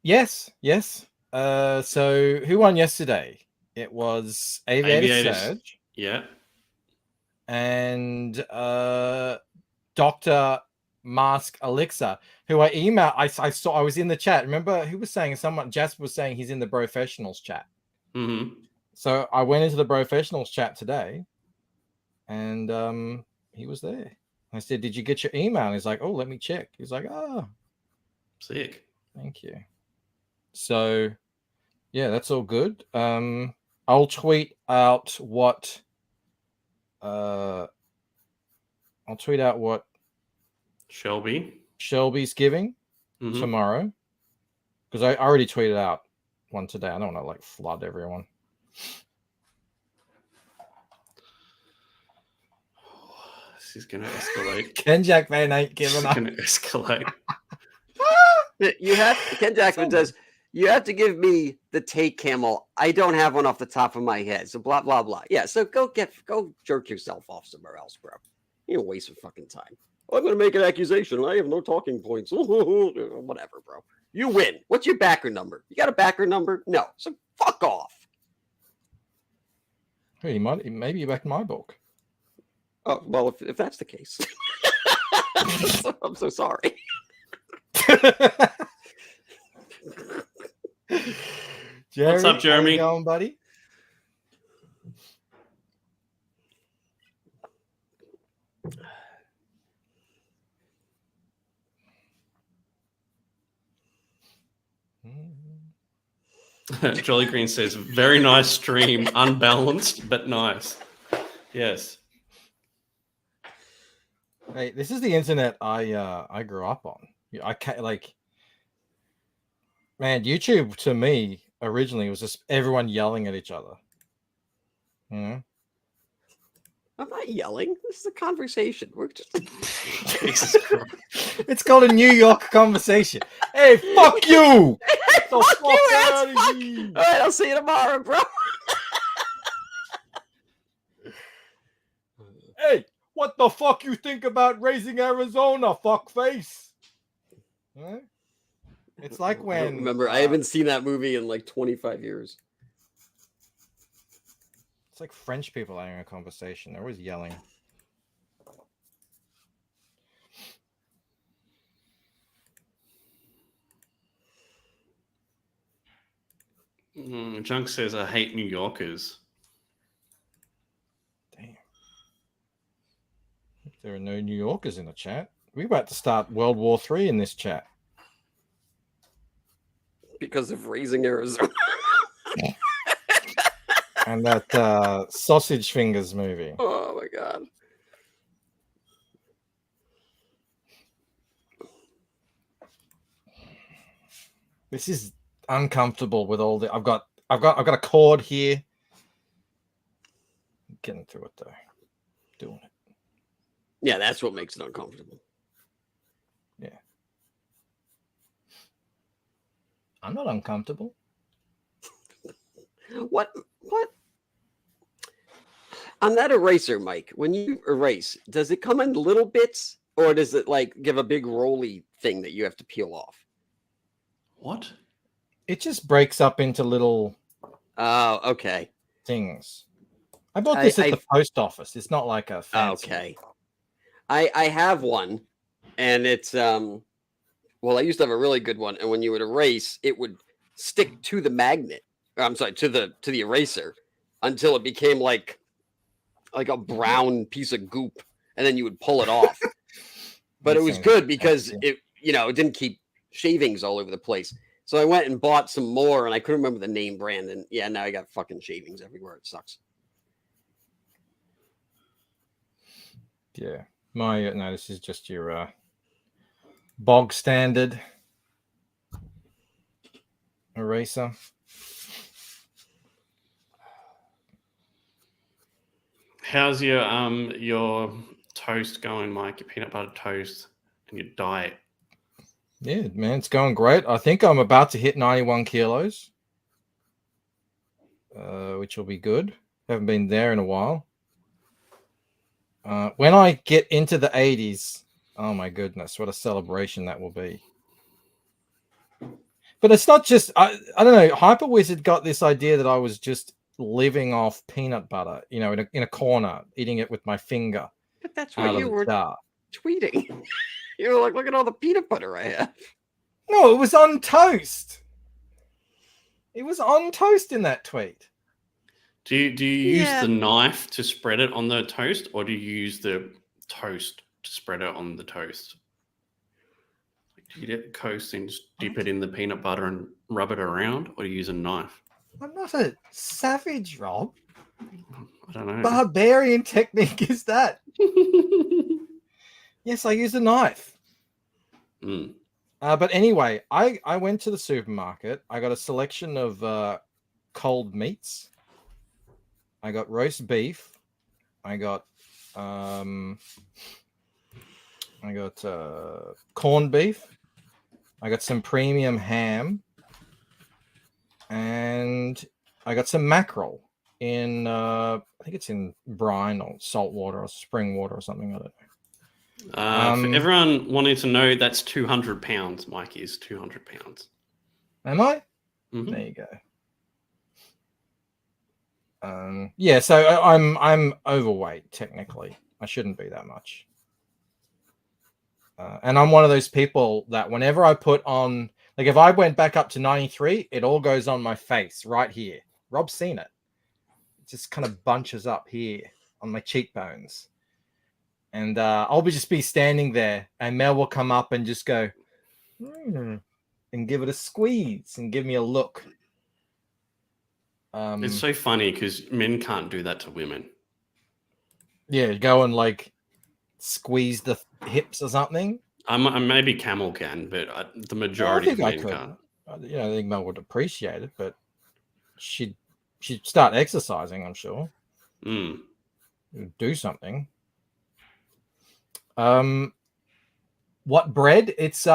Yes. So who won yesterday? It was Aviator Surge.
Yeah.
And Dr. Mask Elixir, who I emailed. I saw. I was in the chat. Remember, who was saying? Jasper was saying he's in the Professionals chat.
Mm-hmm.
So I went into the Professionals chat today, and he was there. I said, "Did you get your email?" And he's like, "Oh, let me check." He's like, "Oh,
sick.
Thank you." So, yeah, that's all good. I'll tweet out what. I'll tweet out what Shelby's giving tomorrow, because I already tweeted out one today. I don't want to like flood everyone.
This is gonna escalate.
Ken Jackman ain't giving up.
Gonna escalate.
You have Ken Jackman does. You have to give me the take camel. I don't have one off the top of my head. So blah blah blah. Yeah. So go jerk yourself off somewhere else, bro. You're wasting fucking time. I'm going to make an accusation. I have no talking points. Whatever, bro. You win. What's your backer number? You got a backer number? No. So fuck off.
Hey, maybe you back my book.
Oh, well, if that's the case. I'm so sorry.
Jerry,
what's up, Jeremy?
How you going, buddy?
Jolly Green says, very nice stream, unbalanced, but nice. Yes.
Hey, this is the internet I grew up on. I can't man, YouTube to me originally was just everyone yelling at each other.
I'm not yelling. This is a conversation. We're just
It's called a New York conversation. Hey, fuck you!
Fuck you, ass, fuck. All right, I'll see you tomorrow, bro.
Hey, what the fuck you think about raising Arizona, fuckface? Huh? It's like when...
I don't remember, I haven't seen that movie in like 25 years.
It's like French people having a conversation. They're always yelling.
Junk says, I hate New Yorkers.
Damn. There are no New Yorkers in the chat. We're about to start World War III in this chat.
Because of raising Arizona.
And that Sausage Fingers movie.
Oh my god.
This is uncomfortable with all the I've got a cord here. I'm getting through it though. Doing it.
Yeah, that's what makes it uncomfortable.
Yeah. I'm not uncomfortable.
What? On that eraser, Mike, when you erase, does it come in little bits or does it like give a big rolly thing that you have to peel off?
What?
It just breaks up into little
Oh, okay.
things. I bought this at the post office. It's not like a fancy.
Okay. I have one, and it's well, I used to have a really good one, and when you would erase, it would stick to the magnet. I'm sorry, to the eraser until it became like a brown piece of goop, and then you would pull it off. But it was good because it didn't keep shavings all over the place. So I went and bought some more, and I couldn't remember the name brand, and yeah, now I got fucking shavings everywhere. It sucks.
Yeah, no, this is just your bog standard eraser.
How's your toast going, Mike? Your peanut butter toast and your diet?
Yeah, man, it's going great. I think I'm about to hit 91 kilos, which will be good. Haven't been there in a while. When I get into the 80s, oh my goodness, what a celebration that will be. But it's not just, I don't know, Hyper Wizard got this idea that I was just living off peanut butter, in a corner, eating it with my finger.
But that's what you were
jar.
tweeting. You were like, look at all the peanut butter I have.
No, it was on toast. It was on toast in that tweet.
Do you use the knife to spread it on the toast, or do you use the toast to spread it on the toast? Do you get the toast and just dip it in the peanut butter and rub it around, or do you use a knife?
I'm not a savage, Rob.
I don't know.
Barbarian technique is that? Yes, I use a knife. But anyway, I went to the supermarket. I got a selection of cold meats. I got roast beef. I got corned beef. I got some premium ham, and I got some mackerel in I think it's in brine or salt water or spring water or something. I don't know.
For everyone wanting to know, that's 200 pounds. Mike is 200 pounds.
Am I?
Mm-hmm.
There you go. Yeah, so I'm overweight technically. I shouldn't be that much. And I'm one of those people that whenever I put on, like if I went back up to 93, it all goes on my face right here. Rob's seen it. It just kind of bunches up here on my cheekbones. And I'll just be standing there, and Mel will come up and just go, and give it a squeeze and give me a look.
It's so funny because men can't do that to women.
Yeah, go and like squeeze the hips or something.
Maybe Camel can, but the majority of men can't.
I think Mel would appreciate it, but she'd start exercising, I'm sure. Do something. What bread? It's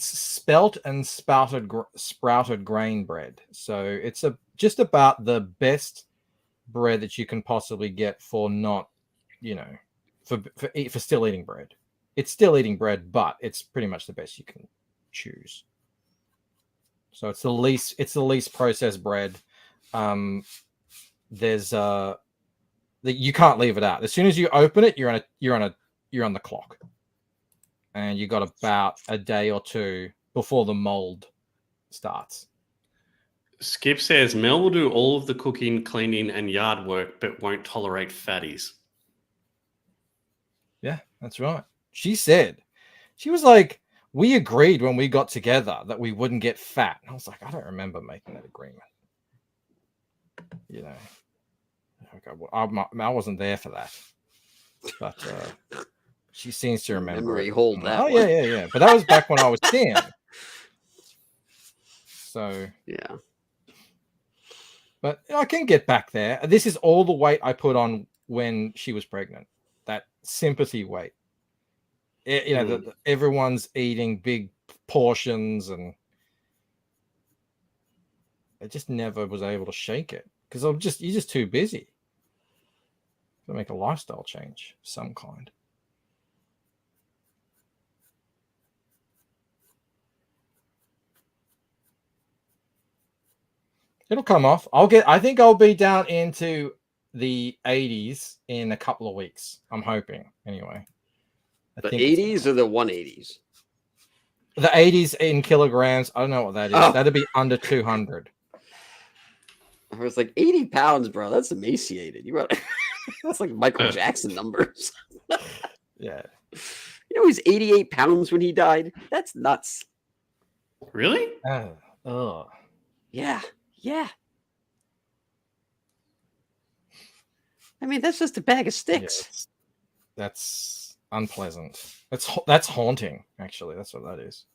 spelt and sprouted grain bread. So it's just about the best bread that you can possibly get for not, for still eating bread. It's still eating bread, but it's pretty much the best you can choose. So it's the least processed bread. There's you can't leave it out. As soon as you open it, you're on the clock, and you got about a day or two before the mold starts.
Skip says Mel will do all of the cooking, cleaning, and yard work, but won't tolerate fatties.
Yeah, that's right. She said, she was like, we agreed when we got together that we wouldn't get fat. And I was like, I don't remember making that agreement. Okay, well, I wasn't there for that, but she seems to remember.
Memory hold that.
Oh yeah. But that was back when I was 10. So
yeah.
But I can get back there. This is all the weight I put on when she was pregnant. That sympathy weight. Everyone's eating big portions, and I just never was able to shake it because you're just too busy. To make a lifestyle change of some kind. It'll come off. I think I'll be down into the 80s in a couple of weeks. I'm hoping, anyway.
The 80s or the 180s?
The 80s in kilograms. I don't know what that is.
Oh.
That'd be under 200.
I was like 80 pounds, bro. That's emaciated. That's like Michael Jackson numbers.
Yeah.
You know, he's 88 pounds when he died. That's nuts.
Really?
Oh.
Yeah. Yeah. I mean, that's just a bag of sticks.
Yes. That's unpleasant. That's haunting, actually. That's what that is.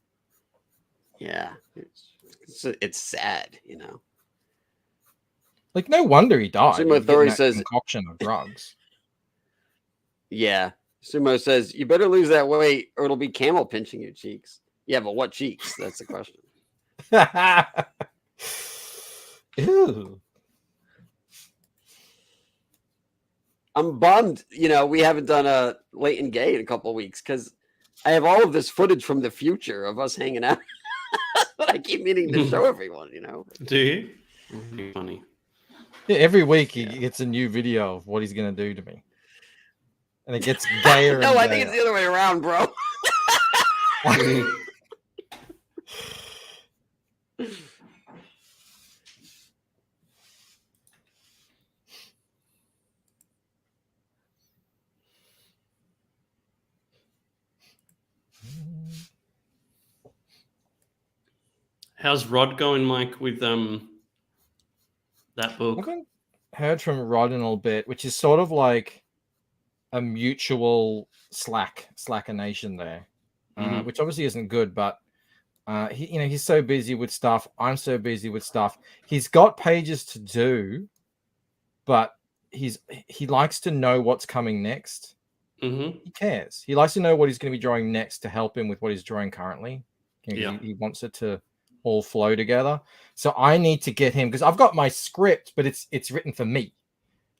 Yeah. It's sad, you know.
Like, no wonder he died.
Sumo Authority says
concoction of drugs.
Yeah. Sumo says, you better lose that weight or it'll be camel pinching your cheeks. Yeah, but what cheeks? That's the question.
Ew.
I'm bummed, you know, we haven't done a late and gay in a couple of weeks because I have all of this footage from the future of us hanging out. But I keep meaning to show everyone, you know.
Do you? Funny.
Yeah, every week he gets a new video of what he's going to do to me. And it gets gayer and
No, I
gayer.
think it's the other way around, bro.
How's Rod going, Mike, with that book?
I haven't heard from Rod in a little bit, which is sort of like a mutual slackination there, which obviously isn't good. But he's so busy with stuff. I'm so busy with stuff. He's got pages to do, but he likes to know what's coming next.
Mm-hmm.
He cares. He likes to know what he's going to be drawing next to help him with what he's drawing currently. He wants it to all flow together. So I need to get him, because I've got my script, but it's written for me.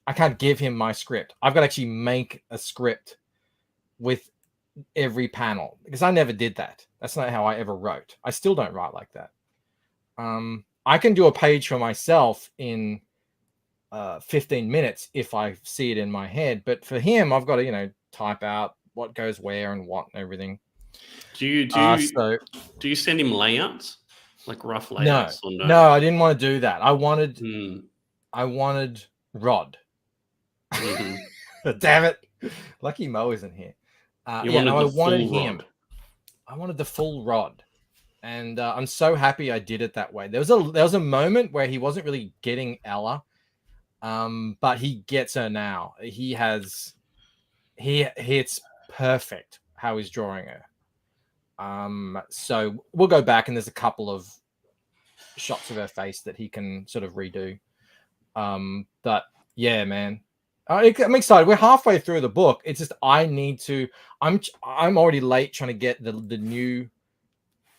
I can't give him my script. I've got to actually make a script with every panel, because I never did that. That's not how I ever wrote. I still don't write like that. I can do a page for myself in 15 minutes if I see it in my head, but for him, I've got to type out what goes where and what and everything.
Do you send him layouts, like rough layouts?
No, I didn't want to do that. I wanted Rod.
Mm-hmm.
Damn it! Lucky Mo isn't here. I wanted him.
Rod.
I wanted the full Rod, and I'm so happy I did it that way. There was a moment where he wasn't really getting Ella, but he gets her now. It's perfect how he's drawing her. So we'll go back, and there's a couple of shots of her face that he can sort of redo. But yeah, man, I'm excited. We're halfway through the book. It's just I'm already late trying to get the new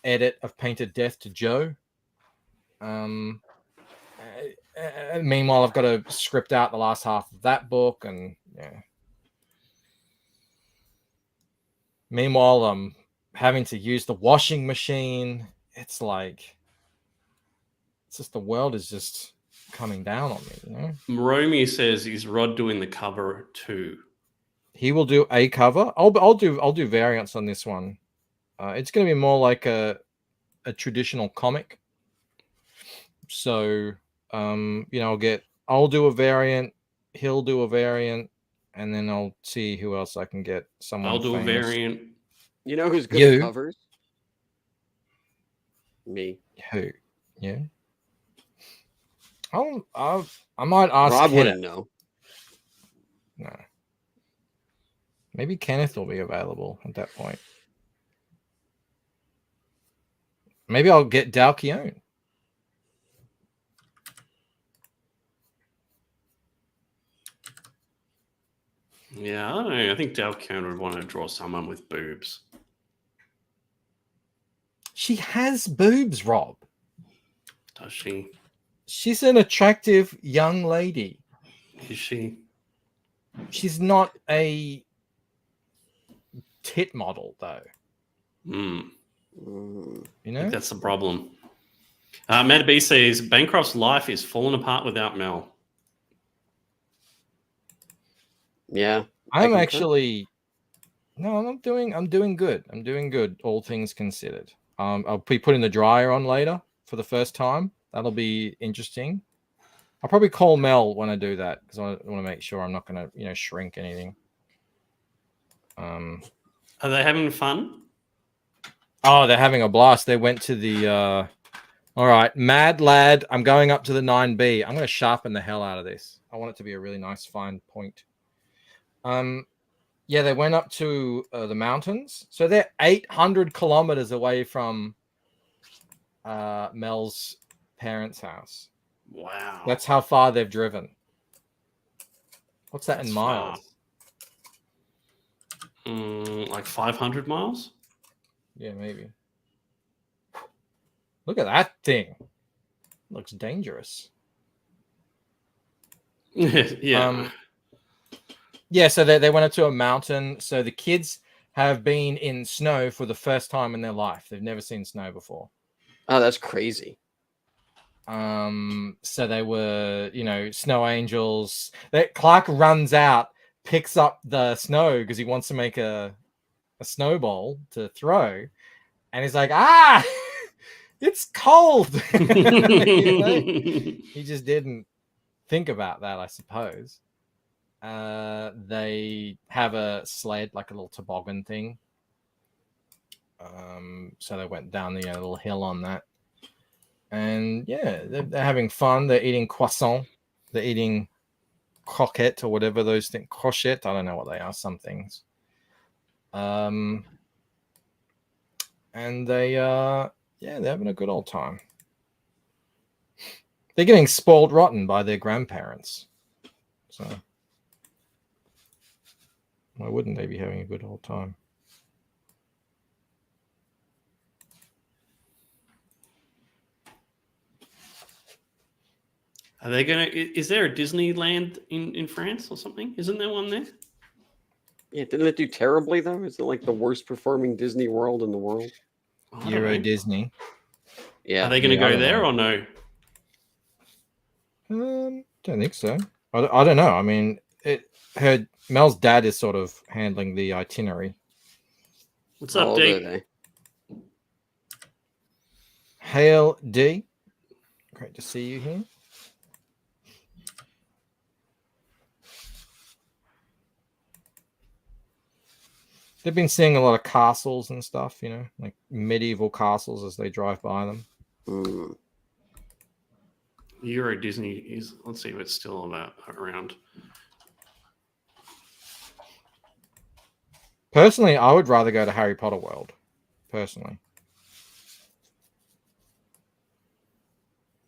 edit of Painted Death to Joe. Meanwhile, I've got to script out the last half of that book, and yeah. Meanwhile, I'm having to use the washing machine. It's just the world is just coming down on me,
Romy says, "Is Rod doing the cover too?"
He will do a cover. I'll do variants on this one. It's going to be more like a traditional comic. So, I'll do a variant. He'll do a variant, and then I'll see who else I can get. Someone
I'll do
famous.
a variant.
You know who's good at covers? Me.
Who? Yeah. I might ask
Rob
Kenneth.
wouldn't know.
No. Maybe Kenneth will be available at that point. Maybe I'll get Dalkione.
Yeah, I don't know. I think Dalkione would want to draw someone with boobs.
She has boobs, Rob.
Does she?
She's an attractive young lady.
Is she?
She's not a tit model, though.
Hmm.
You
I
know?
think that's the problem. Matt B says Bancroft's life is falling apart without Mel.
Yeah,
I'm actually I'm doing good. I'm doing good, all things considered. I'll be putting the dryer on later for the first time. That'll be interesting. I'll probably call Mel when I do that because I want to make sure I'm not going to, shrink anything.
Are they having fun?
Oh, they're having a blast. They went to the all right, Mad Lad. I'm going up to the 9B. I'm going to sharpen the hell out of this. I want it to be a really nice fine point. Yeah, they went up to the mountains. So they're 800 kilometers away from Mel's parents' house.
Wow.
That's how far they've driven. What's that in miles?
Like 500 miles?
Yeah, maybe. Look at that thing. Looks dangerous.
Yeah.
Yeah, so they went up to a mountain. So the kids have been in snow for the first time in their life. They've never seen snow before.
Oh, that's crazy.
So they were, snow angels. Clark runs out, picks up the snow because he wants to make a snowball to throw, and he's like, it's cold. He just didn't think about that, I suppose. They have a sled, like a little toboggan thing. So they went down the little hill on that. And yeah, they're having fun. They're eating croissant. They're eating croquette or whatever those things. Crochette, I don't know what they are. Some things. And they're having a good old time. They're getting spoiled rotten by their grandparents. So why wouldn't they be having a good old time?
Are they going to... Is there a Disneyland in France or something? Isn't there one there?
Yeah, didn't it do terribly, though? Is it like the worst performing Disney World in the world?
Euro Disney.
Yeah.
Are they going to go there or no?
Don't think so. I don't know. I mean, Mel's dad is sort of handling the itinerary.
What's up, D?
Hail D. Great to see you here. They've been seeing a lot of castles and stuff, like medieval castles as they drive by them.
Euro Disney is... Let's see if it's still around.
Personally, I would rather go to Harry Potter World. Personally.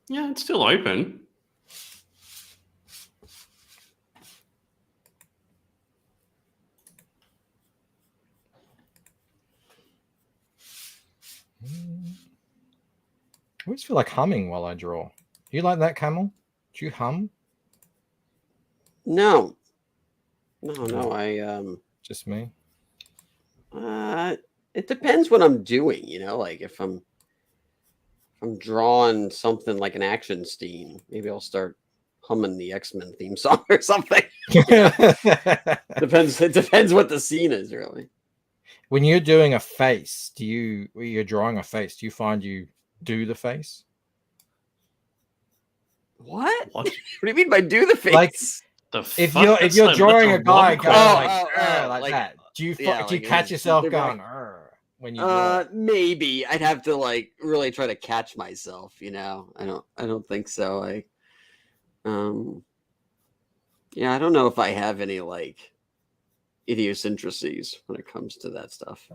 Yeah, it's still open.
I always feel like humming while I draw. Do you like that, Camel? Do you hum?
No. No, I
just me.
It depends what I'm doing, like if I'm drawing something like an action scene, maybe I'll start humming the X-Men theme song or something. Depends. It depends what the scene is, really.
When you're doing a face, when you're drawing a face, do you find you do the face?
What? What do you mean by do the face?
Like, if you're drawing a guy going like
like
that, do you catch yourself going when you draw?
Maybe I'd have to really try to catch myself. I don't think so. I don't know if I have any idiosyncrasies when it comes to that stuff.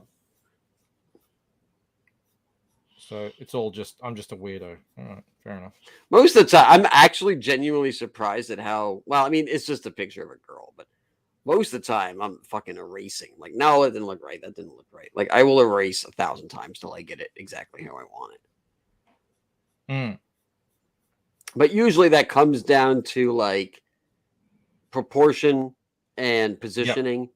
So it's all I'm just a weirdo. All right, fair enough.
Most of the time, I'm actually genuinely surprised at how well. I mean, it's just a picture of a girl, but most of the time, I'm fucking erasing. Like, no, it didn't look right. That didn't look right. Like, I will erase 1,000 times till I get it exactly how I want it. But usually, that comes down to proportion and positioning.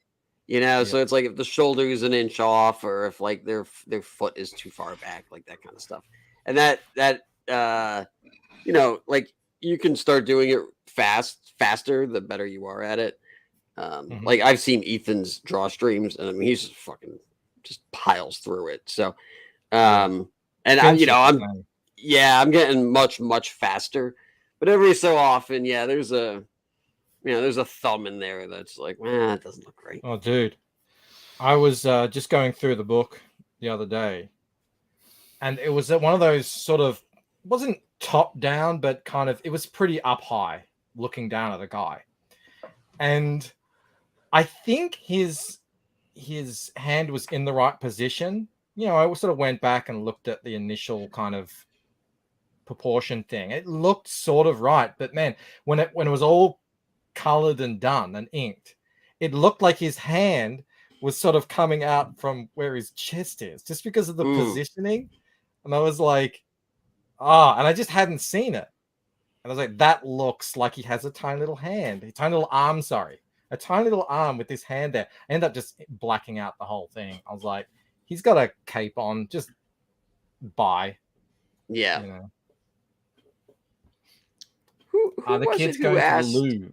So it's like if the shoulder is an inch off, or if their foot is too far back, like that kind of stuff. And that like you can start doing it faster, the better you are at it. Like I've seen Ethan's draw streams, and I mean he's fucking just piles through it. So, and I'm getting much faster, but every so often, there's a thumb in there that's like, it doesn't look great.
Oh, dude, I was just going through the book the other day, and it was one of those sort of, wasn't top down, but kind of, it was pretty up high looking down at the guy. And I think his hand was in the right position. I sort of went back and looked at the initial kind of proportion thing. It looked sort of right, but man, when it was all colored and done and inked, it looked like his hand was sort of coming out from where his chest is, just because of the positioning. And I was like, and I just hadn't seen it. And I was like, that looks like he has a tiny little hand, a tiny little arm with his hand there. I ended up just blacking out the whole thing. I was like, he's got a cape on, just buy.
Yeah.
Who the kids going to the Louvre?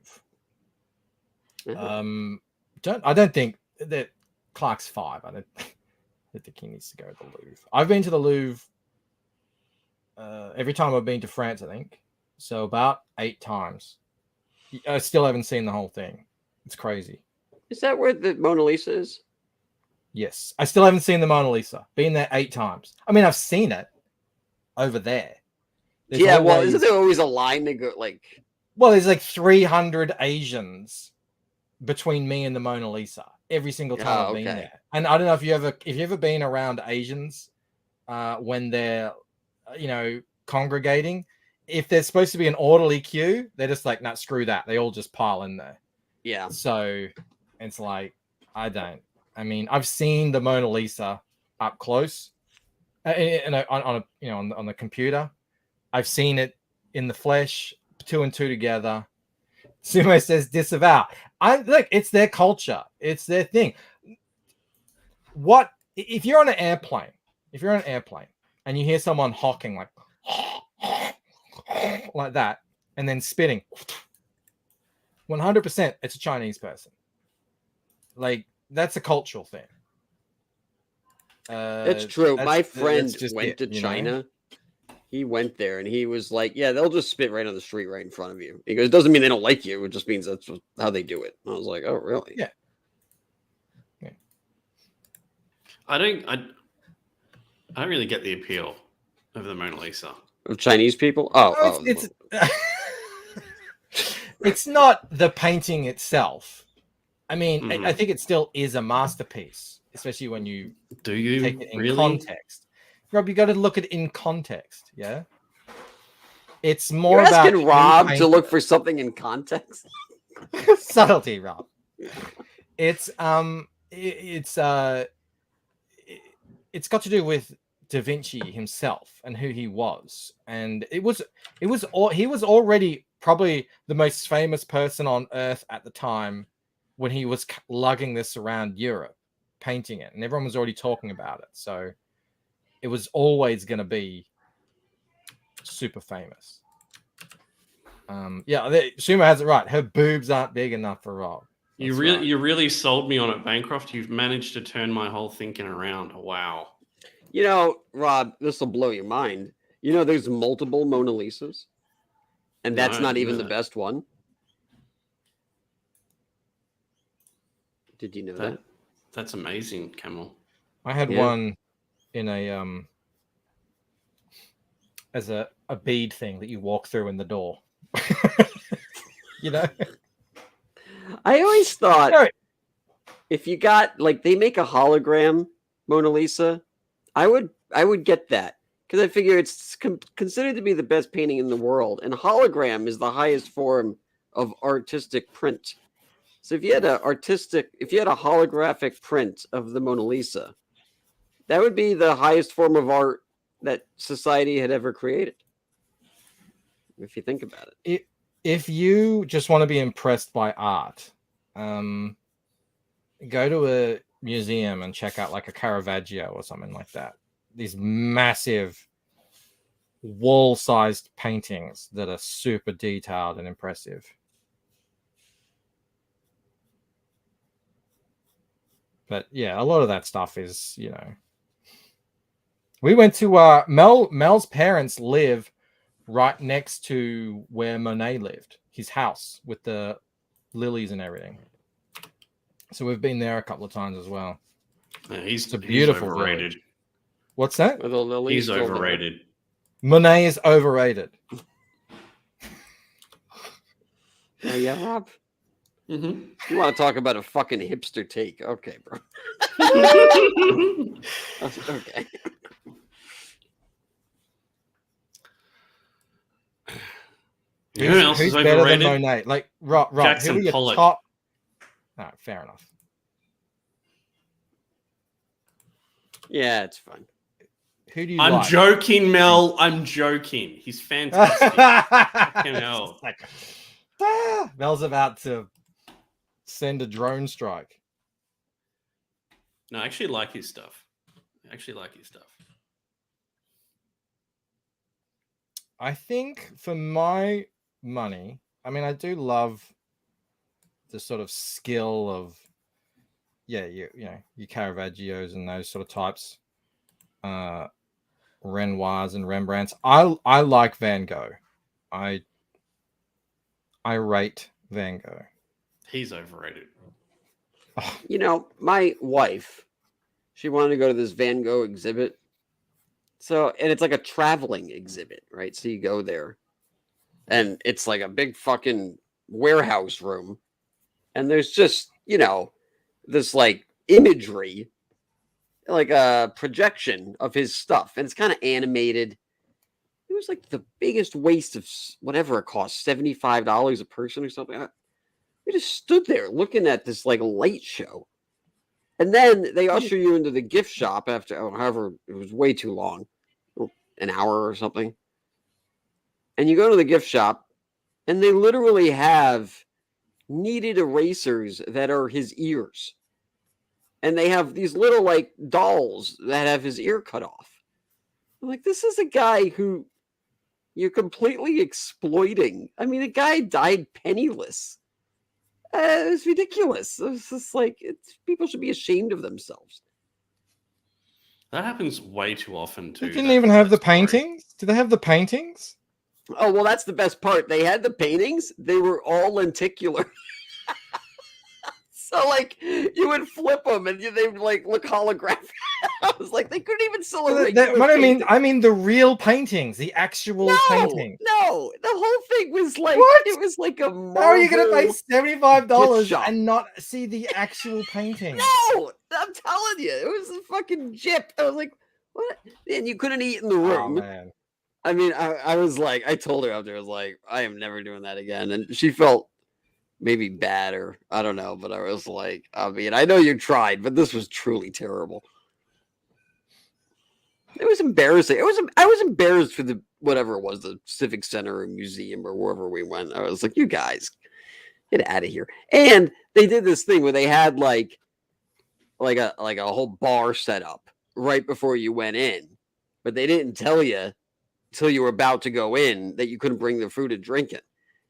I don't think that Clark's 5. I don't think he needs to go to the Louvre. I've been to the Louvre every time I've been to France, I think. So about 8 times. I still haven't seen the whole thing. It's crazy.
Is that where the Mona Lisa is?
Yes. I still haven't seen the Mona Lisa. Been there 8 times. I mean, I've seen it over there.
Isn't there always a line to go like?
Well, there's like 300 Asians between me and the Mona Lisa every single time I've been there. And I don't know if you ever been around Asians when they're congregating. If there's supposed to be an orderly queue, they're just like, nah, screw that. They all just pile in there.
Yeah.
So it's like, I've seen the Mona Lisa up close, on the computer. I've seen it in the flesh, 2 and 2 together. Sumo says disavow. It's their culture. It's their thing. What if you're on an airplane? If you're on an airplane and you hear someone hawking like that, and then spitting, 100% it's a Chinese person. Like, that's a cultural thing.
That's true. My friend went to China. He went there and he was like, they'll just spit right on the street right in front of you. He goes, it doesn't mean they don't like you. It just means that's how they do it. And I was like, oh, really?
Yeah.
I don't really get the appeal of the Mona Lisa.
Of Chinese people?
It's not the painting itself. I mean, I think it still is a masterpiece, especially when you take it in context. Rob, you got to look at it in context. Yeah, it's more about
asking Rob to look for something in context.
Subtlety, Rob. It's got to do with Da Vinci himself and who he was, and he was already probably the most famous person on Earth at the time when he was lugging this around Europe, painting it, and everyone was already talking about it. So it was always going to be super famous. Sumo has it right. Her boobs aren't big enough for Rob.
You really sold me on it, Bancroft. You've managed to turn my whole thinking around. Wow.
Rob, this will blow your mind. There's multiple Mona Lisas, and that's not even the best one. Did you know that?
That's amazing, Camel.
I had one in a as a bead thing that you walk through in the door.
I always thought if you got they make a hologram Mona Lisa, I would get that because I figure it's considered to be the best painting in the world, and hologram is the highest form of artistic print. So if you had a holographic print of the Mona Lisa, that would be the highest form of art that society had ever created. If you think about it.
If you just want to be impressed by art, go to a museum and check out like a Caravaggio or something like that. These massive wall-sized paintings that are super detailed and impressive. But yeah, a lot of that stuff is, we went to Mel's parents live right next to where Monet lived, his house with the lilies and everything. So we've been there a couple of times as well.
Yeah,
it's a beautiful
overrated.
Village. What's that?
He's overrated.
Monet is overrated.
Yeah, Rob.
Mm-hmm.
You want to talk about a fucking hipster take? Okay, bro. Okay.
Who else is
better
overrated?
than Monet? Like, Rob,
Jackson
who are your
Pollock.
top? No, fair enough.
Yeah, it's fine.
Who do you
I'm
like?
joking, Mel. I'm joking. He's fantastic. Fucking hell.
Mel's about to send a drone strike.
No, I actually like his stuff.
I think for my money, I mean, I do love the sort of skill of, your Caravaggios and those sort of types, Renoirs and Rembrandts. I like Van Gogh. I rate Van Gogh.
He's overrated.
My wife, she wanted to go to this Van Gogh exhibit. So, and it's like a traveling exhibit, right? So you go there and it's like a big fucking warehouse room. And there's just, this like imagery, like a projection of his stuff. And it's kind of animated. It was like the biggest waste of whatever it cost, $75 a person or something. We just stood there looking at this like light show. And then they usher you into the gift shop after, however, it was way too long, an hour or something. And you go to the gift shop, and they literally have kneaded erasers that are his ears. And they have these little, like, dolls that have his ear cut off. I'm like, this is a guy who you're completely exploiting. I mean, the guy died penniless. It was ridiculous. It was just like, people should be ashamed of themselves.
That happens way too often, too.
They didn't even have the paintings? Do they have the paintings?
Oh, well, that's the best part. They had the paintings. They were all lenticular. So, like, you would flip them and they would, like, look holographic. I was like, they couldn't even sell a regular painting.
I mean the real paintings, the actual paintings.
No, the whole thing was like,
What?
It was like a Marvel.
How are you going to pay $75
gift shop.
and not see the actual painting?
No, I'm telling you, it was a fucking gyp. I was like, what? And you couldn't eat in the room.
Oh, man.
I mean, I was like, I told her after, I was like, I am never doing that again. And she felt maybe bad, or I don't know, but I was like, I mean, I know you tried, but this was truly terrible. It was embarrassing. I was embarrassed for the whatever it was, the Civic Center or museum or wherever we went. I was like, you guys, get out of here. And they did this thing where they had like a whole bar set up right before you went in, but they didn't tell you until you were about to go in that you couldn't bring the food and drink it.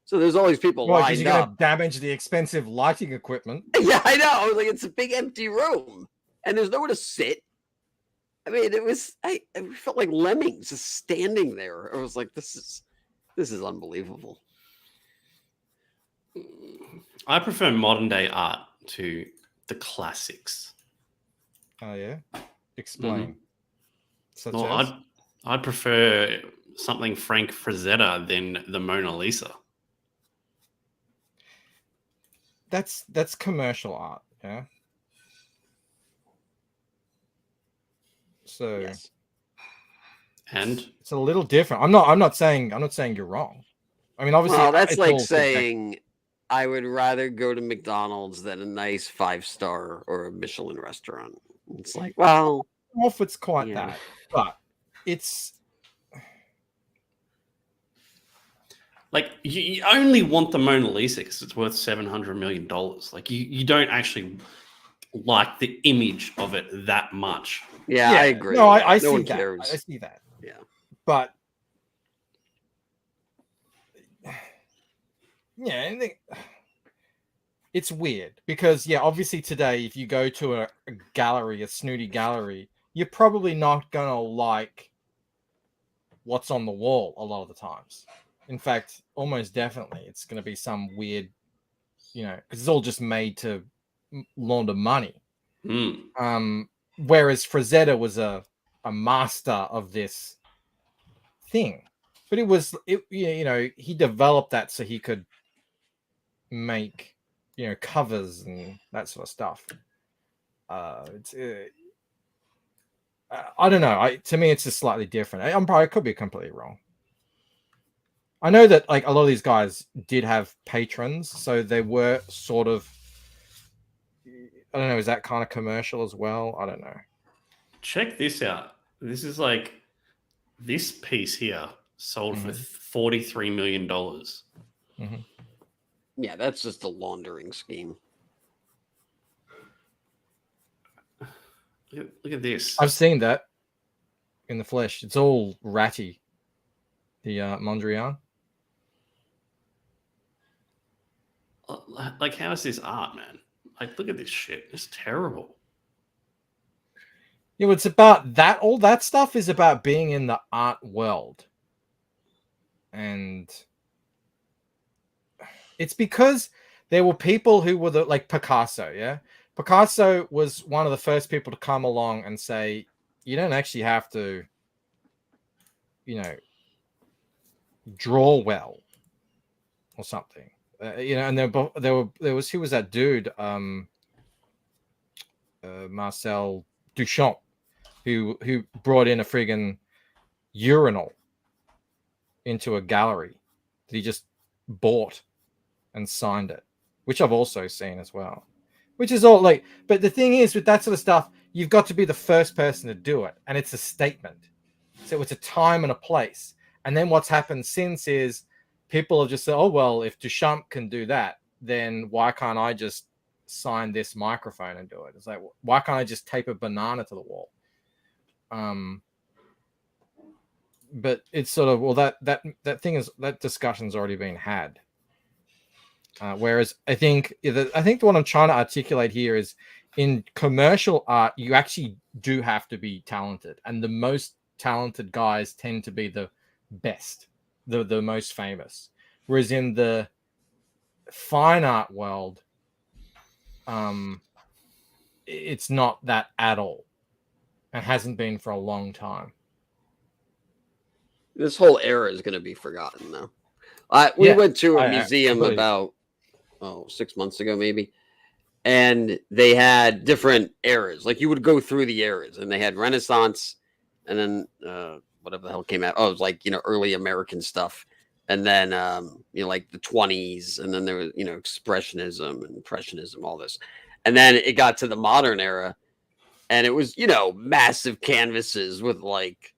So there's all these people lined
you're going
up.
to damage the expensive lighting equipment.
Yeah, I know. I was like, it's a big empty room, and there's nowhere to sit. I mean, I felt like lemmings just standing there. I was like, this is unbelievable.
I prefer modern day art to the classics.
Oh yeah, explain. Such
Well,
as?
I'd prefer something Frank Frazetta than the Mona Lisa.
That's commercial art, yeah. So
Yes.
And
it's a little different. I'm not saying you're wrong. I mean, obviously,
Well, that's
it's
like
all
saying I would rather go to McDonald's than a nice 5-star or a Michelin restaurant. It's like, well,
I don't know if it's quite
yeah.
that, but it's
like you only want the Mona Lisa because it's worth $700 million. Like you don't actually like the image of it that much.
Yeah, I agree.
No,
with that.
I
No
see
one
that.
cares.
I see that.
Yeah.
But yeah, it's weird because obviously today if you go to a gallery, a snooty gallery, you're probably not gonna like what's on the wall a lot of the times. In fact, almost definitely it's gonna be some weird, because it's all just made to launder money. Whereas Frazetta was a master of this thing, but he developed that so he could make covers and that sort of stuff. It's I don't know. To me, it's just slightly different. I could be completely wrong. I know that like a lot of these guys did have patrons, so they were sort of. I don't know. Is that kind of commercial as well? I don't know.
Check this out. This is like this piece here sold for $43 million.
Mm-hmm.
Yeah, that's just a laundering scheme.
Look at this.
I've seen that in the flesh. It's all ratty. The Mondrian.
Like, how is this art, man? Like, look at this shit. It's terrible.
Yeah, it's about that. All that stuff is about being in the art world, and it's because there were people who were like Picasso. Yeah, Picasso was one of the first people to come along and say, "You don't actually have to, draw well, or something." And there was who was that dude? Marcel Duchamp, who brought in a friggin' urinal into a gallery that he just bought and signed it, which I've also seen as well. Which is all like, but the thing is with that sort of stuff, you've got to be the first person to do it, and it's a statement. So it's a time and a place. And then what's happened since is people have just said, oh, well, if Duchamp can do that, then why can't I just sign this microphone and do it? It's like, why can't I just tape a banana to the wall? But it's sort of, well, that thing is, that discussion's already been had. Whereas I think the one I'm trying to articulate here is in commercial art, you actually do have to be talented, and the most talented guys tend to be the best, the most famous. Whereas in the fine art world, it's not that at all, and hasn't been for a long time.
This whole era is going to be forgotten, though. We went to a museum about 6 months ago, maybe, and they had different eras. Like, you would go through the eras, and they had Renaissance, and then whatever the hell came out. Oh, it was like early American stuff, and then like the 20s, and then there was Expressionism and Impressionism, all this, and then it got to the modern era, and it was massive canvases with like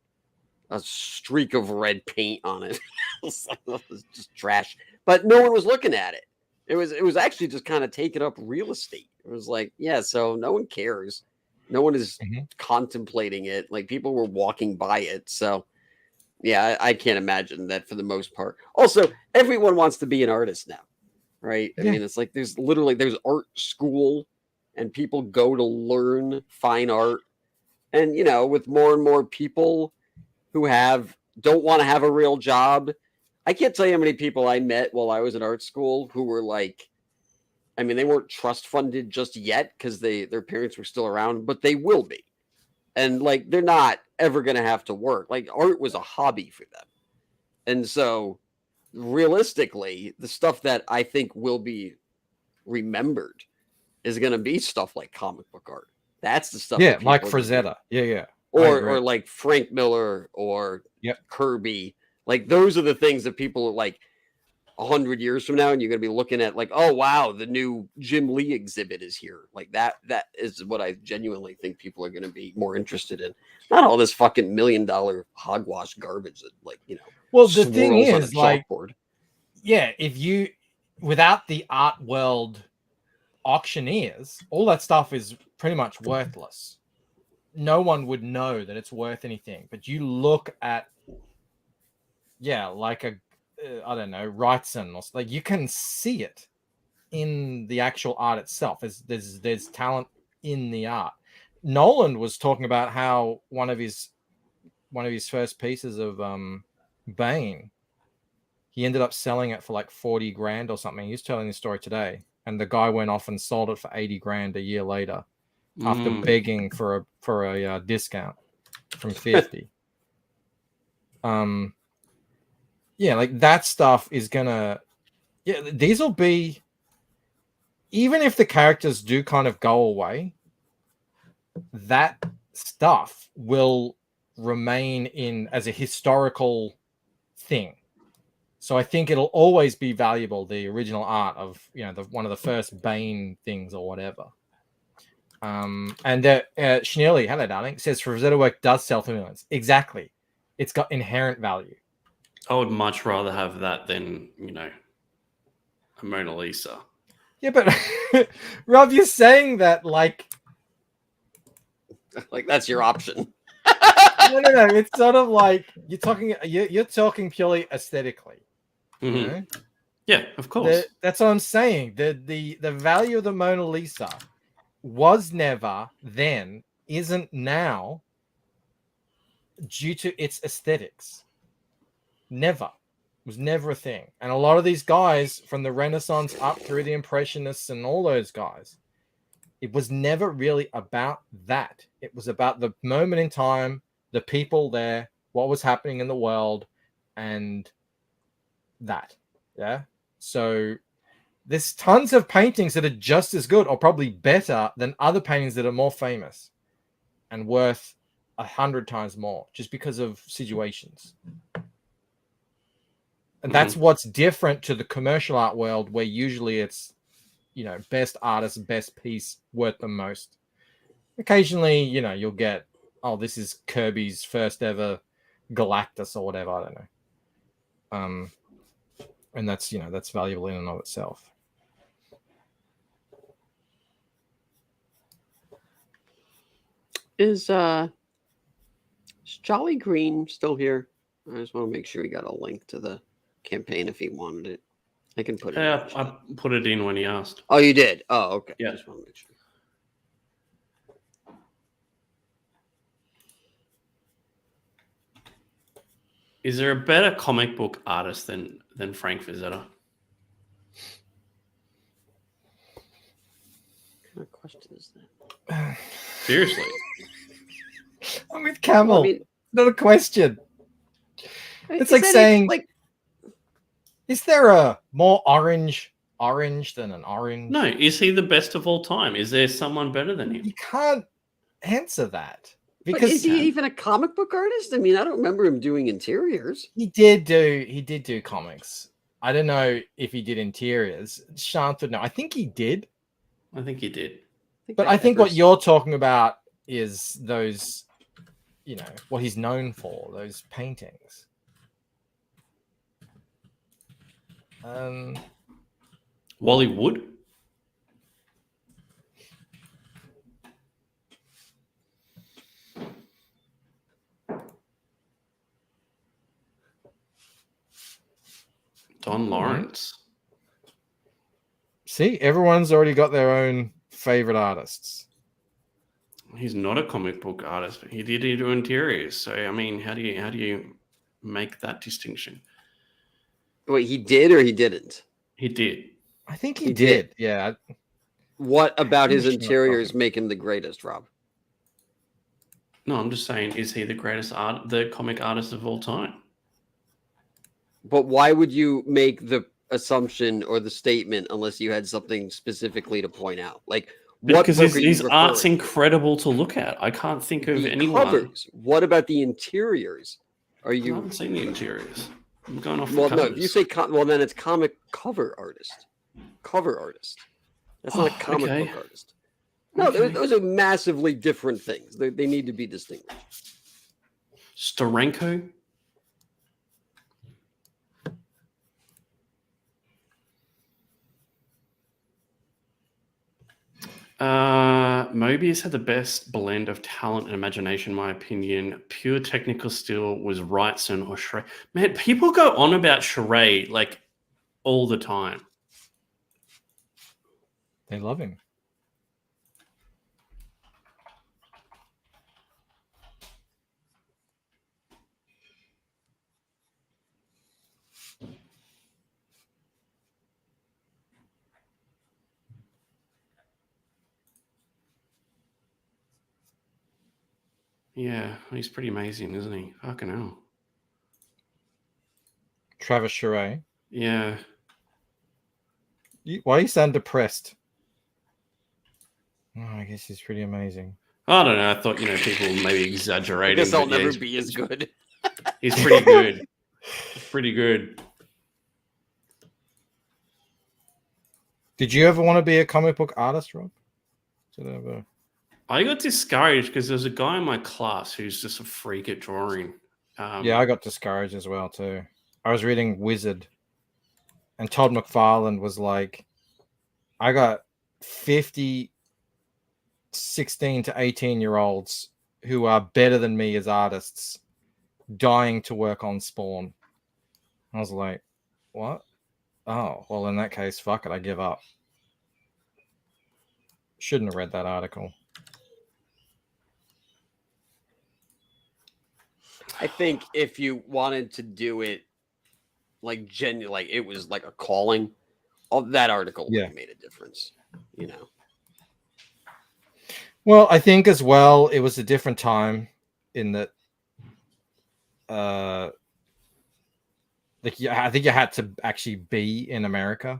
a streak of red paint on it. It was just trash, but no one was looking at it. It was actually just kind of taking up real estate. It was like, yeah, so no one cares. No one is contemplating it. Like, people were walking by it. So yeah, I can't imagine that for the most part. Also, everyone wants to be an artist now, right? I mean, it's like there's art school, and people go to learn fine art. And with more and more people who don't want to have a real job. I can't tell you how many people I met while I was in art school who were like, I mean, they weren't trust funded just yet because their parents were still around, but they will be. And like, they're not ever going to have to work. Like, art was a hobby for them. And so realistically, the stuff that I think will be remembered is going to be stuff like comic book art. That's the stuff.
Yeah, like Frazetta. Yeah.
Or like Frank Miller or Kirby. Like, those are the things that people are like 100 years from now, and you're going to be looking at like, oh, wow, the new Jim Lee exhibit is here. Like, that is what I genuinely think people are going to be more interested in. Not all this fucking $1 million hogwash garbage that, like,
well, the thing is, like,
chalkboard.
Yeah, if you, without the art world auctioneers, all that stuff is pretty much worthless. No one would know that it's worth anything. But you look at, like I don't know, Wrightson, or like you can see it in the actual art itself. There's talent in the art. Nolan was talking about how one of his first pieces of Bane, he ended up selling it for like 40 grand or something. He was telling this story today, and the guy went off and sold it for 80 grand a year later after begging for a discount from 50. Yeah, like that stuff is gonna, yeah, these will be, even if the characters do kind of go away, that stuff will remain in as a historical thing. So I think it'll always be valuable, the original art of, you know, one of the first Bane things or whatever. And Schneerly, hello darling, says Rosetta work does sell for millions. Exactly. It's got inherent value.
I would much rather have that than, you know, a Mona Lisa.
Yeah, but Rob, you're saying that like
that's your option.
no. It's sort of like you're talking purely aesthetically.
Mm-hmm.
You know?
Yeah, of course.
That's what I'm saying. The value of the Mona Lisa was never then, isn't now, due to its aesthetics. Never. It was never a thing. And a lot of these guys from the Renaissance up through the Impressionists and all those guys, it was never really about that. It was about the moment in time, the people there, what was happening in the world, and that. Yeah. So there's tons of paintings that are just as good or probably better than other paintings that are more famous and worth 100 times more just because of situations. And that's what's different to the commercial art world, where usually it's, you know, best artist, best piece, worth the most. Occasionally, you know, you'll get, oh, this is Kirby's first ever Galactus or whatever. I don't know. And that's, you know, that's valuable in and of itself.
Is Jolly Green still here? I just want to make sure he got a link to the campaign if he wanted it. I can put it.
Yeah, I put it in when he asked.
Oh, you did? Oh, okay.
Yeah.
I just want to make sure.
Is there a better comic book artist than Frank Frazetta?
What kind of question is that?
Seriously.
I'm with Camel.
Well, I mean,
not a question. It's
is
like
that
saying,
like,
is there a more orange than an orange?
No, is he the best of all time? Is there someone better than him?
You can't answer that.
but
Because
is he even a comic book artist? I mean, I don't remember him doing interiors.
he did do comics. I don't know if he did interiors. Shant would know. I think he did.
I think he did.
But I think what you're talking about is those, you know, what he's known for, those paintings.
Wally Wood? Don Lawrence.
See, everyone's already got their own favorite artists.
He's not a comic book artist, but he did do interiors. So I mean, how do you make that distinction?
Wait, he did or he didn't?
He did.
I think he did. Yeah.
What about his
Finished
interiors make him the greatest, Rob?
No, I'm just saying, is he the greatest the comic artist of all time?
But why would you make the assumption or the statement unless you had something specifically to point out? Like, what
Because
book are you
his art's
referring
incredible to look at. I can't think of
The
anyone.
covers. What about the interiors? Are
I
you?
haven't seen the interiors. I'm going off
Well,
the
no.
covers.
If you say well, then it's comic cover artist. Cover artist. That's not a comic
okay.
book artist. No, those are massively different things. They need to be distinguished.
Steranko? Mobius had the best blend of talent and imagination, in my opinion. Pure technical skill was Wrightson or Charade. Man, people go on about Charade like all the time.
They love him.
Yeah, he's pretty amazing, isn't he? Fucking hell.
Travis Charade.
Yeah.
Why are you sound depressed? Oh, I guess he's pretty amazing.
I don't know. I thought, people maybe exaggerating.
I guess I'll
but yeah,
never be as good.
He's pretty good. He's pretty good.
Did you ever want to be a comic book artist, Rob?
I got discouraged because there's a guy in my class who's just a freak at drawing.
Yeah, I got discouraged as well, too. I was reading Wizard, and Todd McFarlane was like, I got 50 16 to 18-year-olds who are better than me as artists dying to work on Spawn. I was like, what? Oh, well, in that case, fuck it, I give up. Shouldn't have read that article.
I think if you wanted to do it like genuine, like it was like a calling, of that article would have made a difference,
Well, I think as well, it was a different time in that, I think you had to actually be in America,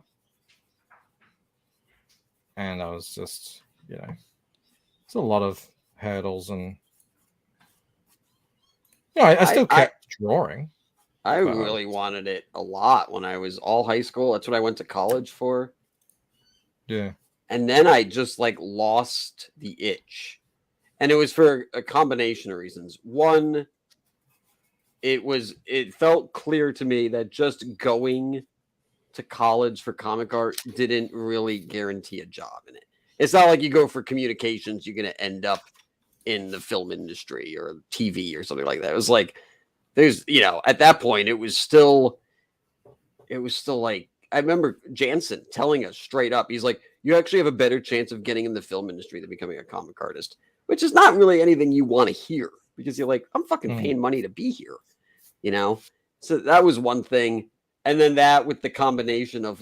and I was just, it's a lot of hurdles, and I still kept drawing.
I really wanted it a lot when I was all high school. That's what I went to college for.
Yeah.
And then I just lost the itch. And it was for a combination of reasons. One, it felt clear to me that just going to college for comic art didn't really guarantee a job in it. It's not like you go for communications, you're going to end up in the film industry or TV or something like that. It was like, there's, at that point, it was still like, I remember Jansen telling us straight up, he's like, you actually have a better chance of getting in the film industry than becoming a comic artist, which is not really anything you want to hear because you're like, I'm fucking paying money to be here, So that was one thing. And then that with the combination of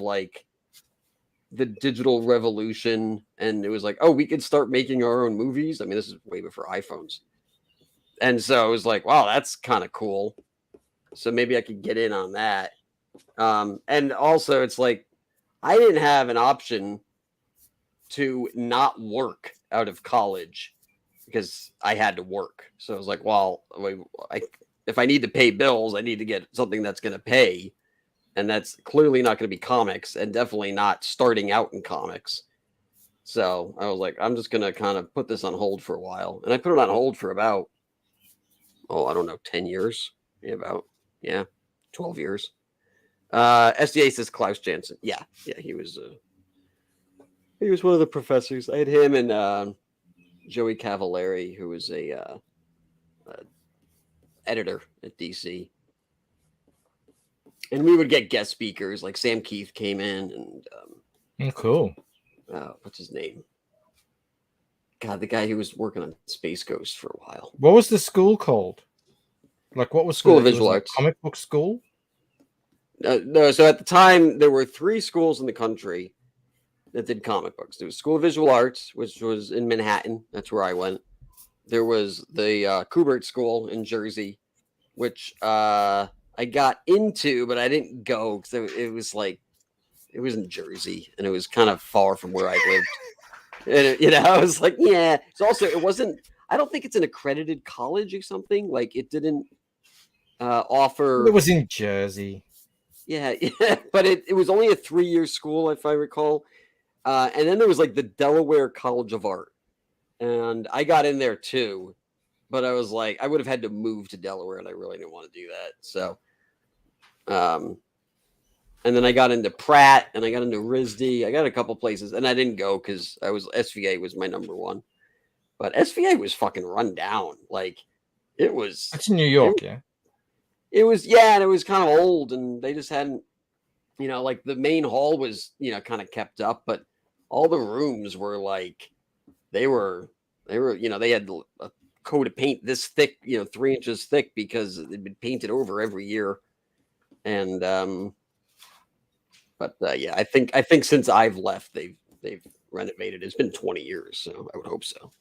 the digital revolution, and it was like, oh, we could start making our own movies. I mean, this is way before iPhones. And so I was like, wow, that's kind of cool. So maybe I could get in on that. And also it's like, I didn't have an option to not work out of college because I had to work. So I was like, well, if I need to pay bills, I need to get something that's going to pay. And that's clearly not going to be comics and definitely not starting out in comics. So I was like, I'm just going to kind of put this on hold for a while. And I put it on hold for about, 10 years. 12 years. SDA says Klaus Jansen. Yeah, he was one of the professors. I had him and Joey Cavallari, who was a editor at DC. And we would get guest speakers, like Sam Keith came in, and
cool.
What's his name? God, the guy who was working on Space Ghost for a while.
What was the school called? Like, what was
School of Visual Arts?
Comic book school?
No, so at the time there were 3 schools in the country that did comic books. There was School of Visual Arts, which was in Manhattan. That's where I went. There was the Kubert School in Jersey, which I got into, but I didn't go because it was in Jersey and it was kind of far from where I lived. And I was like, yeah. It's also, I don't think it's an accredited college or something. Like, it didn't offer.
It was in Jersey.
Yeah, but it was only a 3-year school, if I recall. And then there was the Delaware College of Art. And I got in there too. But I was like, I would have had to move to Delaware, and I really didn't want to do that. So, And then I got into Pratt, and I got into RISD. I got a couple places, and I didn't go because SVA was my number one. But SVA was fucking run down. Like it was.
That's in New York, yeah.
It was, yeah, and it was kind of old, and they just hadn't, like the main hall was, kind of kept up, but all the rooms were like, they were, they had a coat of paint this thick, 3 inches thick because they'd been painted over every year, and yeah, I think since I've left, they've renovated. It's been 20 years, so I would hope so.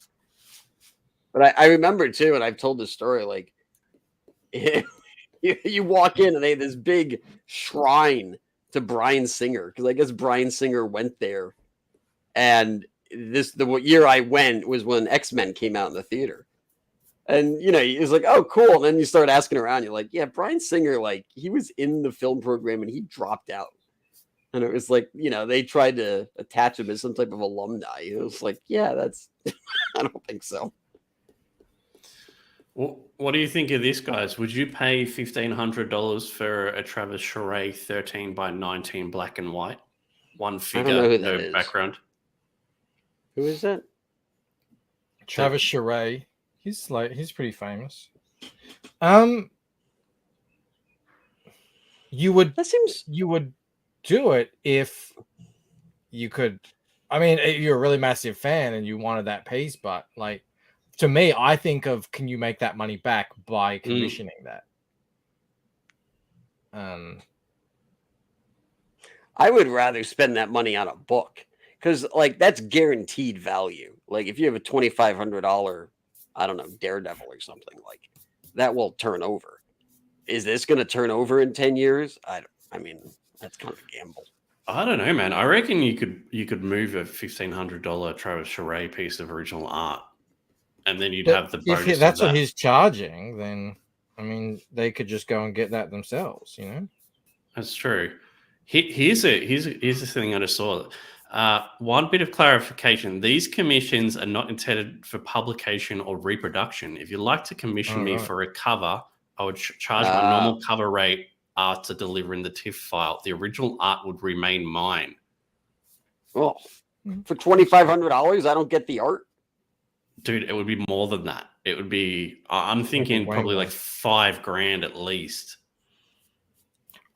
But I remember too, and I've told this story, like. You walk in and they had this big shrine to Bryan Singer because I guess Bryan Singer went there, and the year I went was when X-Men came out in the theater, and it was like, oh cool, and then you start asking around, you're like, yeah, Bryan Singer, like he was in the film program and he dropped out, and it was like they tried to attach him as some type of alumni. It was like, yeah, that's I don't think so.
What do you think of this, guys? Would you pay $1,500 for a Travis Charest 13 by 19 black and white? One figure, no background.
Who is that?
Travis Charest. He's pretty famous. You would do it if you could. I mean, you're a really massive fan and you wanted that piece, but like. To me, I think of, can you make that money back by commissioning that?
I would rather spend that money on a book because, like, that's guaranteed value. Like, if you have a $2,500, I don't know, Daredevil or something, like that will turn over. Is this going to turn over in 10 years? I mean, that's kind of a gamble.
I don't know, man. I reckon you could move a $1,500 Travis Charest piece of original art. And then you'd have the bonus.
If that's what he's charging, then I mean, they could just go and get that themselves.
That's true. Here's the thing I just saw. One bit of clarification: these commissions are not intended for publication or reproduction. If you'd like to commission me for a cover, I would charge my normal cover rate art to deliver in the TIFF file. The original art would remain mine.
Well, for $2,500, I don't get the art.
Dude, it would be more than that. It would be, I'm thinking probably like $5,000 at least.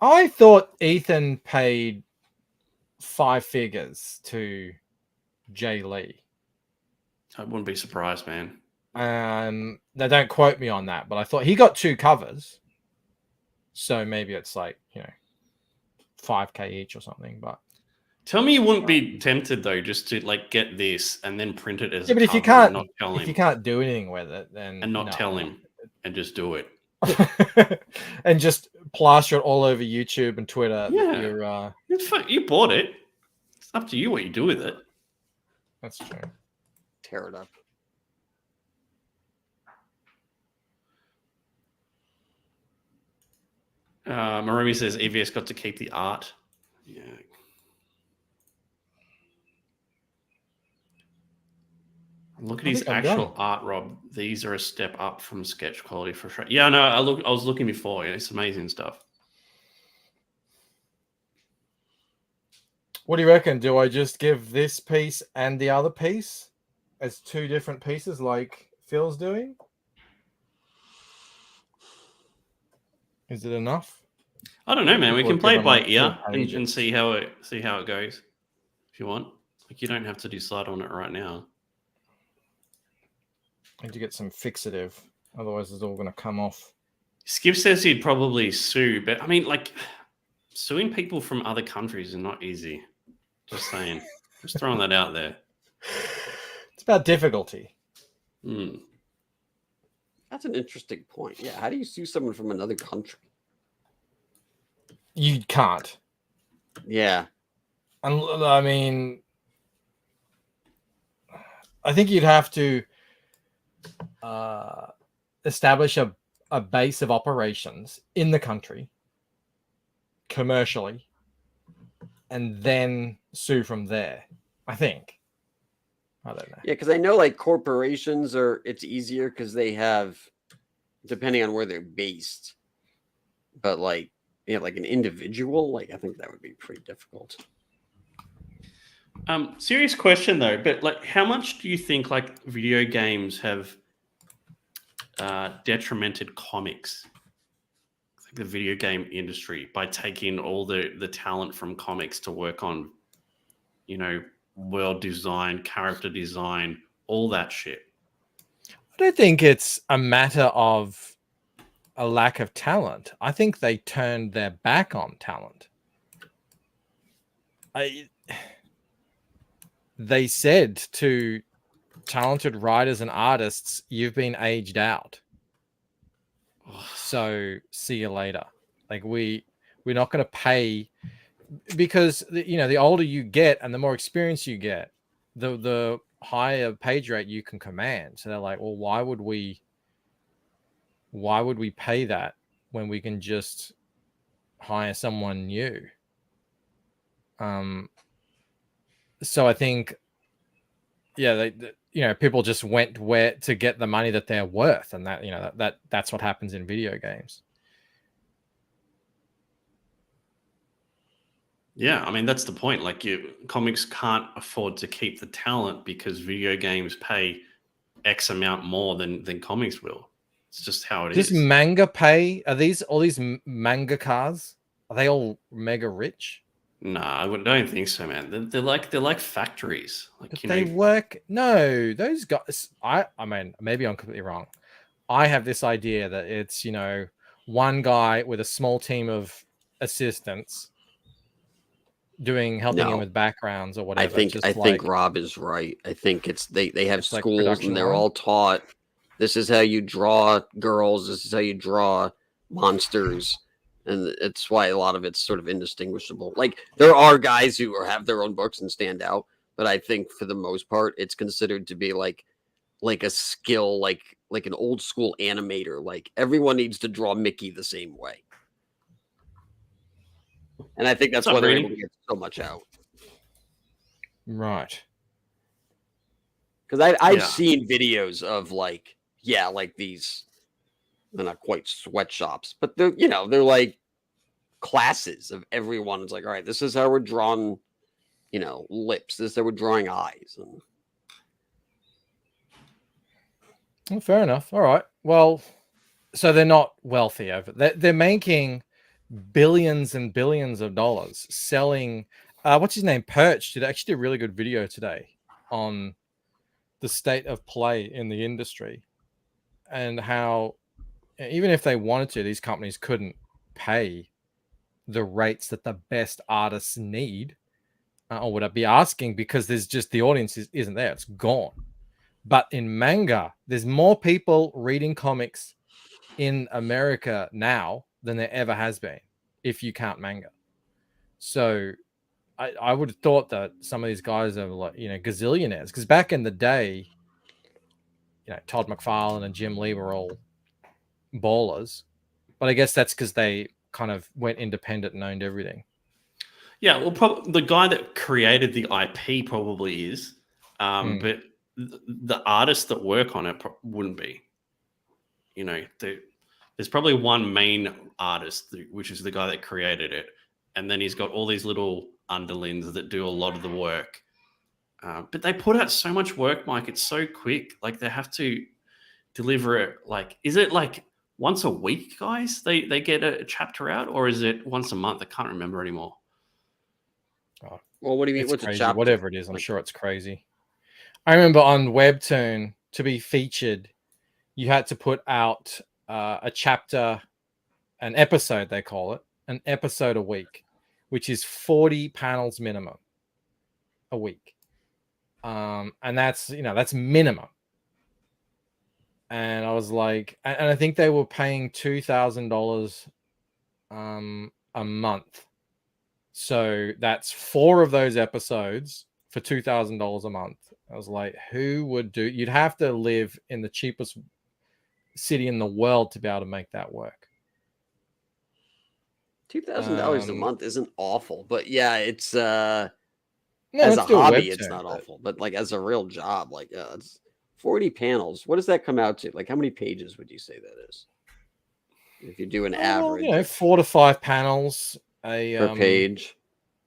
I thought Ethan paid 5 figures to Jay Lee.
I wouldn't be surprised, man.
They don't quote me on that, but I thought he got 2 covers. So maybe it's like, $5,000 each or something, but.
Tell me you wouldn't be tempted though, just to like get this and then print it as
but if you can't do anything with it, then
tell him and just do it
and just plaster it all over YouTube and Twitter.
Yeah, you bought it. It's up to you what you do with it.
That's true.
Tear it up.
Marumi says EVS got to keep the art. Yeah. Look at his actual art, Rob. These are a step up from sketch quality for sure. Yeah, no, I was looking before. It's amazing stuff.
What do you reckon? Do I just give this piece and the other piece as 2 different pieces like Phil's doing? Is it enough?
I don't know, man. We can play it by ear and see how it goes. If you want, like, you don't have to decide on it right now.
I need to get some fixative, otherwise it's all going to come off.
Skip says he'd probably sue, but I mean, like, suing people from other countries is not easy. Just saying. Just throwing that out there.
It's about difficulty.
That's an interesting point. Yeah, how do you sue someone from another country?
You can't.
Yeah.
I mean, I think you'd have to establish a base of operations in the country commercially and then sue from there, I think. I don't know.
Yeah, because I know like corporations it's easier because they have, depending on where they're based. But like Yeah, like an individual, like I think that would be pretty difficult.
Serious question though, but like, how much do you think like video games have detrimented comics, like the video game industry, by taking all the talent from comics to work on, you know, world design, character design, all that shit?
I don't think it's a matter of a lack of talent. I think they turned their back on talent. They said to talented writers and artists, "You've been aged out. So see you later." Like we're not going to pay, because the older you get and the more experience you get, the higher page rate you can command. So they're like, well, why would we pay that when we can just hire someone new? So I think, yeah, people just went where to get the money that they're worth, and that's what happens in video games.
Yeah, I mean, that's the point. Like, comics can't afford to keep the talent because video games pay X amount more than comics will. It's just how it is.
Does manga pay? Are all these mangakas? Are they all mega rich?
No, I don't think so, man. They're like factories. Like,
but they work. No, those guys. I mean, maybe I'm completely wrong. I have this idea that it's one guy with a small team of assistants helping him with backgrounds or whatever.
I think Rob is right. I think it's they have schools and they're all taught, this is how you draw girls, this is how you draw monsters, and it's why a lot of it's sort of indistinguishable. Like, there are guys who have their own books and stand out, but I think for the most part it's considered to be like a skill, like an old school animator. Like, everyone needs to draw Mickey the same way. And I think that's why they're able to get so much out.
Right.
Because I've seen videos of like these, they're not quite sweatshops, but they're like classes of everyone. It's like, all right, this is how we're drawing, lips. This is how we're drawing eyes. And...
Well, fair enough. All right. Well, so they're not wealthy over. They're making billions and billions of dollars selling. What's his name? Perch did a really good video today on the state of play in the industry and how even if they wanted to, these companies couldn't pay the rates that the best artists need or would I be asking, because there's just the audience isn't there. It's gone. But in manga, there's more people reading comics in America now than there ever has been, if you count manga. So I would have thought that some of these guys are like, gazillionaires, because back in the day, Todd McFarlane and Jim Lee were all ballers, but I guess that's because they kind of went independent and owned everything.
Yeah, well, the guy that created the IP probably is, but the artists that work on it wouldn't be. There's probably one main artist, which is the guy that created it. And then he's got all these little underlings that do a lot of the work. But they put out so much work, Mike. It's so quick. Like, they have to deliver it. Like, is it like once a week, guys? They get a chapter out, or is it once a month? I can't remember anymore.
Oh,
well, what do you mean? What's
crazy.
a chapter?
Whatever it is, I'm sure it's crazy. I remember on Webtoon, to be featured, you had to put out a chapter, an episode, they call it, an episode a week, which is 40 panels minimum a week. And that's minimum. And I was like, and I think they were paying $2,000 a month. So that's 4 of those episodes for $2,000 a month. I was like, who would do? You'd have to live in the cheapest city in the world to be able to make that work.
$2,000 a month isn't awful, but yeah, it's
no,
as a hobby, it's not awful. But like as a real job, like it's 40 panels. What does that come out to? Like, how many pages would you say that is? If you do an
Well,
average
you know, 4 to 5 panels
per page.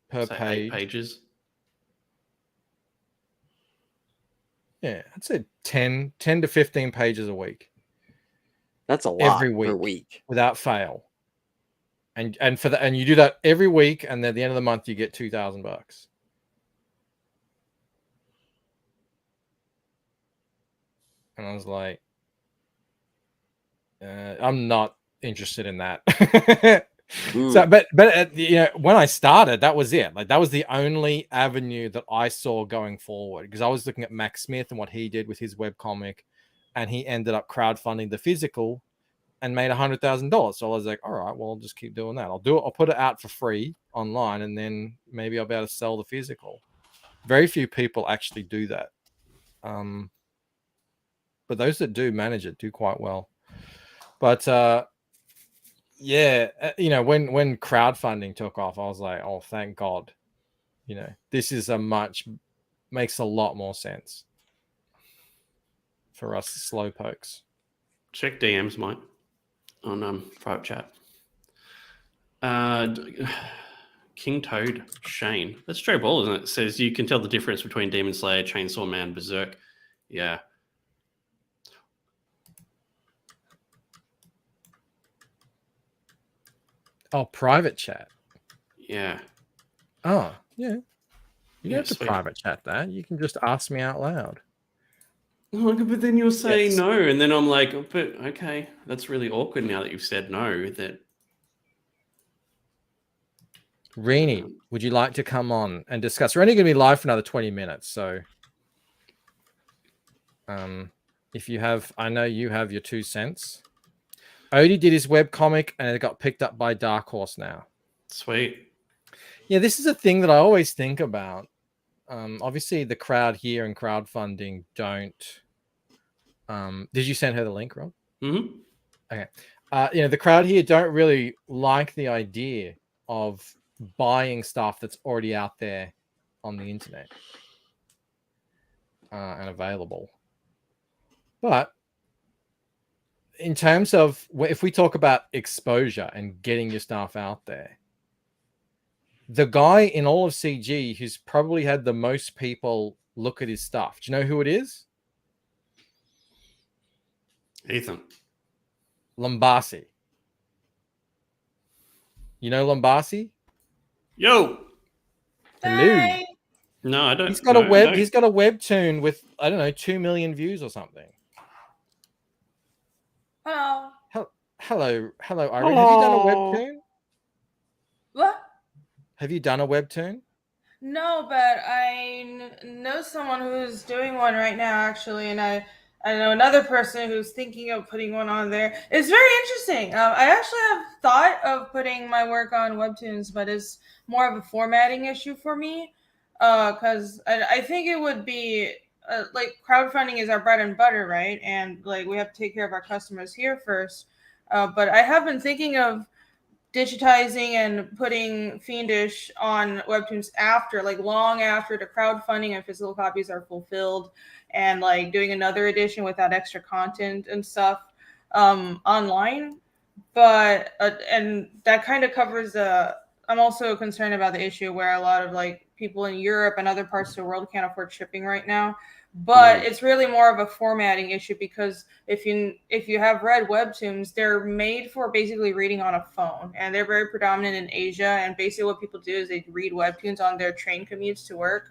Per
Say 8
page.
pages.
Yeah, I'd say 10 to 15 pages a week.
That's a lot
Every
per
week
week.
without fail. And you do that every week, and then at the end of the month you get $2,000. And I was like, I'm not interested in that. So, but you know, when I started, that was it. Like that was the only avenue that I saw going forward, because I was looking at Max Smith and what he did with his webcomic, and he ended up crowdfunding the physical and made $100,000. So I was like, all right, well, I'll just keep doing that. I'll do it. I'll put it out for free online, and then maybe I'll be able to sell the physical. Very few people actually do that. But those that do manage it do quite well. But yeah, you know, when crowdfunding took off, I was like, oh, thank God. You know, this is makes a lot more sense for us slow pokes.
Check DMs, Mike, on private chat. King Toad Shane. That's straight ball, isn't it? It says you can tell the difference between Demon Slayer, Chainsaw Man, Berserk. Yeah.
Oh, private chat.
Yeah.
Oh, yeah. You don't have to
sweet.
private chat that. You can just ask me out loud.
But then you'll say
Yes.
no, and then I'm like, oh, but okay, that's really awkward now that you've said no. That
Rini, would you like to come on and discuss? We're only going to be live for another 20 minutes, so if you have, I know you have your 2 cents. Odie did his webcomic and it got picked up by Dark Horse now.
Sweet.
Yeah, this is a thing that I always think about. Obviously, the crowd here and crowdfunding don't. Did you send her the link, Rob?
Mm-hmm.
Okay. You know, the crowd here don't really like the idea of buying stuff that's already out there on the internet and available. But in terms of if we talk about exposure and getting your stuff out there, the guy in all of CG who's probably had the most people look at his stuff, do you know who it is?
Ethan.
Lombasi. You know Lombasi?
Yo.
Hello.
Hi.
No, I don't.
He's got He's got a webtoon with, I don't know, 2 million views or something.
Hello.
Hello, Irene. Have you done a webtoon?
What?
Have you done a webtoon?
No, but I know someone who's doing one right now, actually, and I know another person who's thinking of putting one on there. It's very interesting. I actually have thought of putting my work on Webtoons, but it's more of a formatting issue for me, because I think it would be like crowdfunding is our bread and butter, right? And like we have to take care of our customers here first. But I have been thinking of digitizing and putting Fiendish on Webtoons after, like long after the crowdfunding and physical copies are fulfilled, and like doing another edition with that extra content and stuff online. But and that kind of covers I'm also concerned about the issue where a lot of like people in Europe and other parts of the world can't afford shipping right now. But it's really more of a formatting issue, because if you have read Webtoons, they're made for basically reading on a phone, and they're very predominant in Asia. And basically what people do is they read Webtoons on their train commutes to work.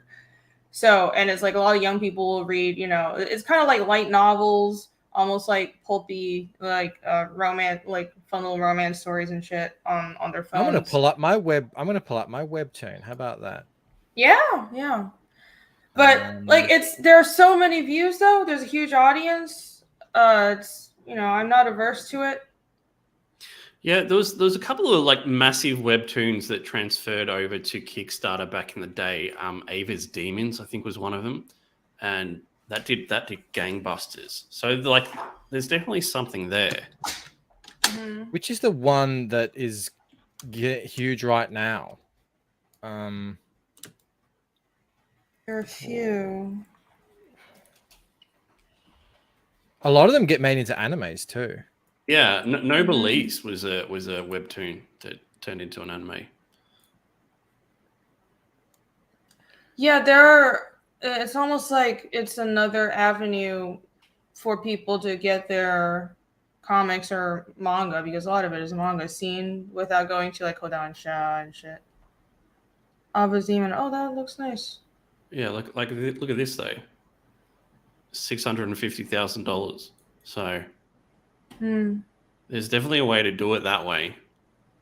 So, and it's like a lot of young people will read, you know, it's kind of like light novels, almost like pulpy, like romance, like fun little romance stories and shit on their phones.
I'm gonna pull up my webtoon. How about that?
Yeah. But like there are so many views though. There's a huge audience. It's, you know, I'm not averse to it.
Yeah, there was a couple of like massive webtoons that transferred over to Kickstarter back in the day. Ava's Demons, I think, was one of them, and that did gangbusters. So like, there's definitely something there.
Mm-hmm.
Which is the one that is huge right now?
There are a few.
A lot of them get made into animes too.
Yeah, No Beliefs was a webtoon that turned into an anime.
Yeah, there are. It's almost like it's another avenue for people to get their comics or manga, because a lot of it is manga seen without going to like Kodansha and shit. Abba's Demon. Oh, that looks nice.
Yeah, look at this though. $650,000. So there's definitely a way to do it that way.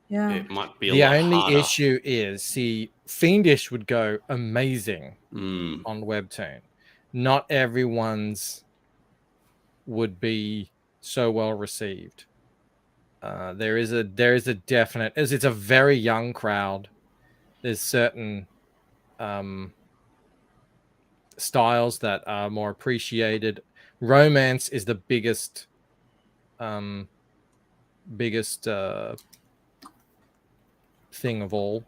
Yeah.
It might be a
The
lot
only
harder.
issue is, see, Fiendish would go amazing on Webtoon. Not everyone's would be so well received. There is a definite, as it's a very young crowd. There's certain styles that are more appreciated. Romance is the biggest thing of all.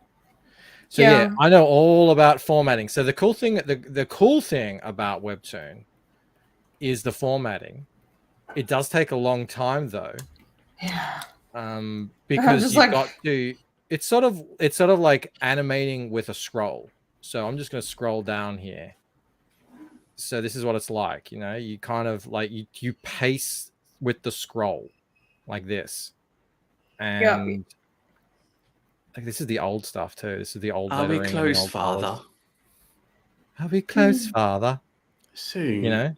So yeah, I know all about formatting. So the cool thing about Webtoon is the formatting. It does take a long time though.
Yeah.
Because you've got to. It's sort of like animating with a scroll. So I'm just going to scroll down here. So this is what it's like. You know, you kind of like you pace with the scroll like this, and like this is the old stuff too. This is the old lettering.
Are we close, Father?
Colors. Are we close, Father?
Soon.
You know.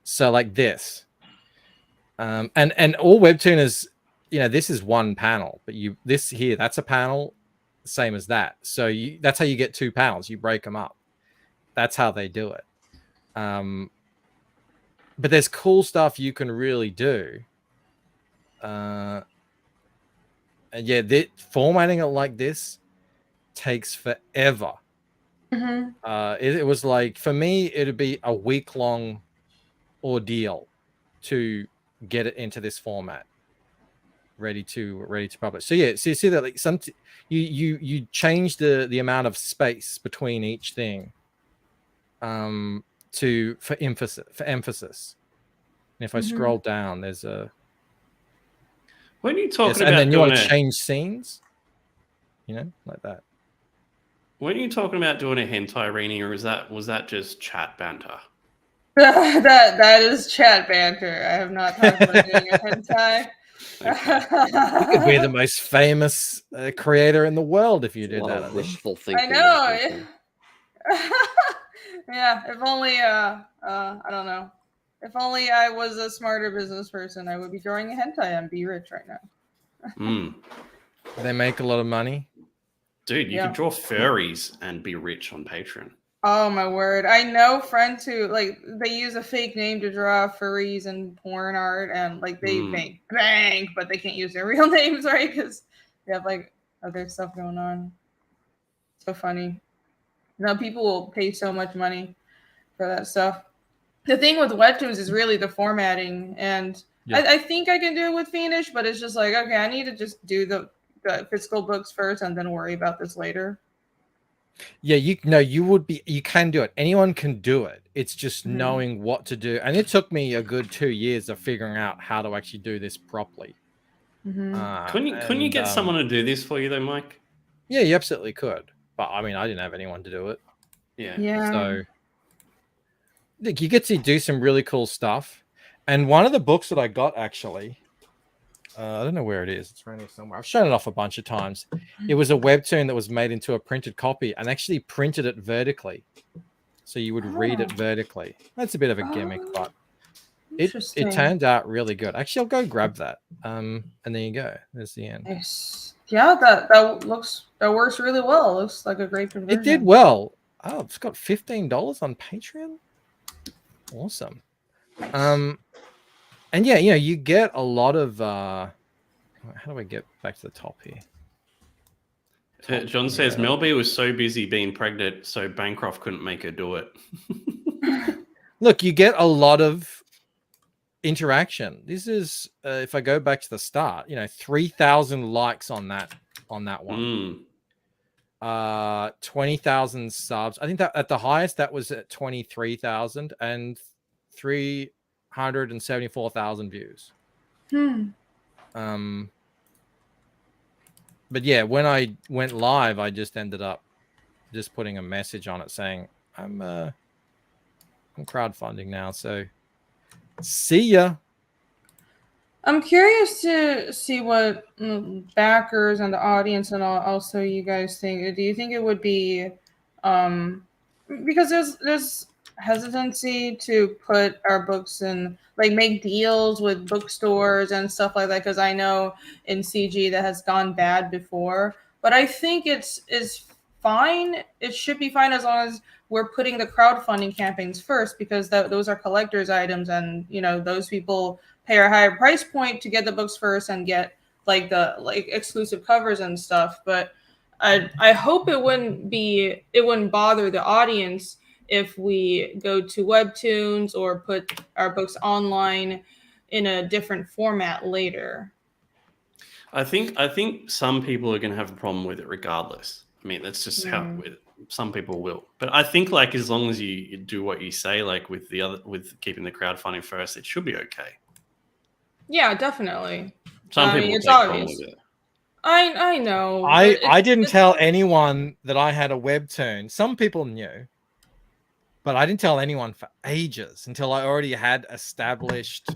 So like this, and all Webtoon is, you know, this is one panel, but this here, that's a panel, same as that. So that's how you get two panels. You break them up. That's how they do it. But there's cool stuff you can really do. And yeah, formatting it like this takes forever. It was like, for me, it'd be a week-long ordeal to get it into this format, ready to publish. So yeah, so you see that like you change the amount of space between each thing for emphasis. And if I scroll down, there's a
when you talking
and
about
then you want to
doing
change scenes, you know, like that.
When are you talking about doing a hentai reading, or was that just chat banter?
that is chat banter. I have not talked about doing a hentai.
You could be the most famous creator in the world if you did that.
Wishful thinking.
I know. Yeah. If only I don't know. If only I was a smarter business person, I would be drawing a hentai and be rich right now.
They make a lot of money.
Dude, you can draw furries and be rich on Patreon.
Oh my word. I know friends who like they use a fake name to draw furries and porn art, and like they make bank, but they can't use their real names, right? Because they have like other stuff going on. So funny. Now people will pay so much money for that stuff. The thing with Webtoons is really the formatting, and I think I can do it with Fiendish, but it's just like, okay, I need to just do the physical books first and then worry about this later.
Yeah, you can do it. Anyone can do it. It's just knowing what to do. And it took me a good 2 years of figuring out how to actually do this properly.
Couldn't you get someone to do this for you though, Mike?
Yeah, you absolutely could. But I mean, I didn't have anyone to do it.
Yeah.
So look, you get to do some really cool stuff. And one of the books that I got actually, I don't know where it is. It's around here somewhere. I've shown it off a bunch of times. It was a webtoon that was made into a printed copy and actually printed it vertically. So you would read it vertically. That's a bit of a gimmick, but it turned out really good. Actually, I'll go grab that. And there you go. There's the end.
Nice. Yeah, that works really well. It looks like a great conversion.
It did well. Oh, it's got $15 on Patreon. Awesome. And yeah, you know, you get a lot of how do I get back to the top here?
John says Melby was so busy being pregnant, so Bancroft couldn't make her do it.
Look, you get a lot of interaction. This is if I go back to the start, you know, 3,000 likes on that one. 20,000 subs. I think that at the highest that was at 23,000 and 374,000 views. But yeah, when I went live, I just ended up just putting a message on it saying I'm crowdfunding now, so see ya.
I'm curious to see what backers and the audience and also you guys think. Do you think it would be, because there's hesitancy to put our books in, like, make deals with bookstores and stuff like that? Because I know in CG that has gone bad before, but I think is fine. It should be fine as long as we're putting the crowdfunding campaigns first, because those are collectors items, and those people pay a higher price point to get the books first and get like the exclusive covers and stuff. But I hope it wouldn't bother the audience if we go to Webtoons or put our books online in a different format later.
I think some people are going to have a problem with it regardless. I mean, that's just how some people will. But I think, like, as long as you do what you say, like with keeping the crowdfunding first, it should be okay.
Yeah, definitely.
Some people will take problem with it.
I know.
I didn't tell anyone that I had a Webtoon. Some people knew, but I didn't tell anyone for ages until I already had established,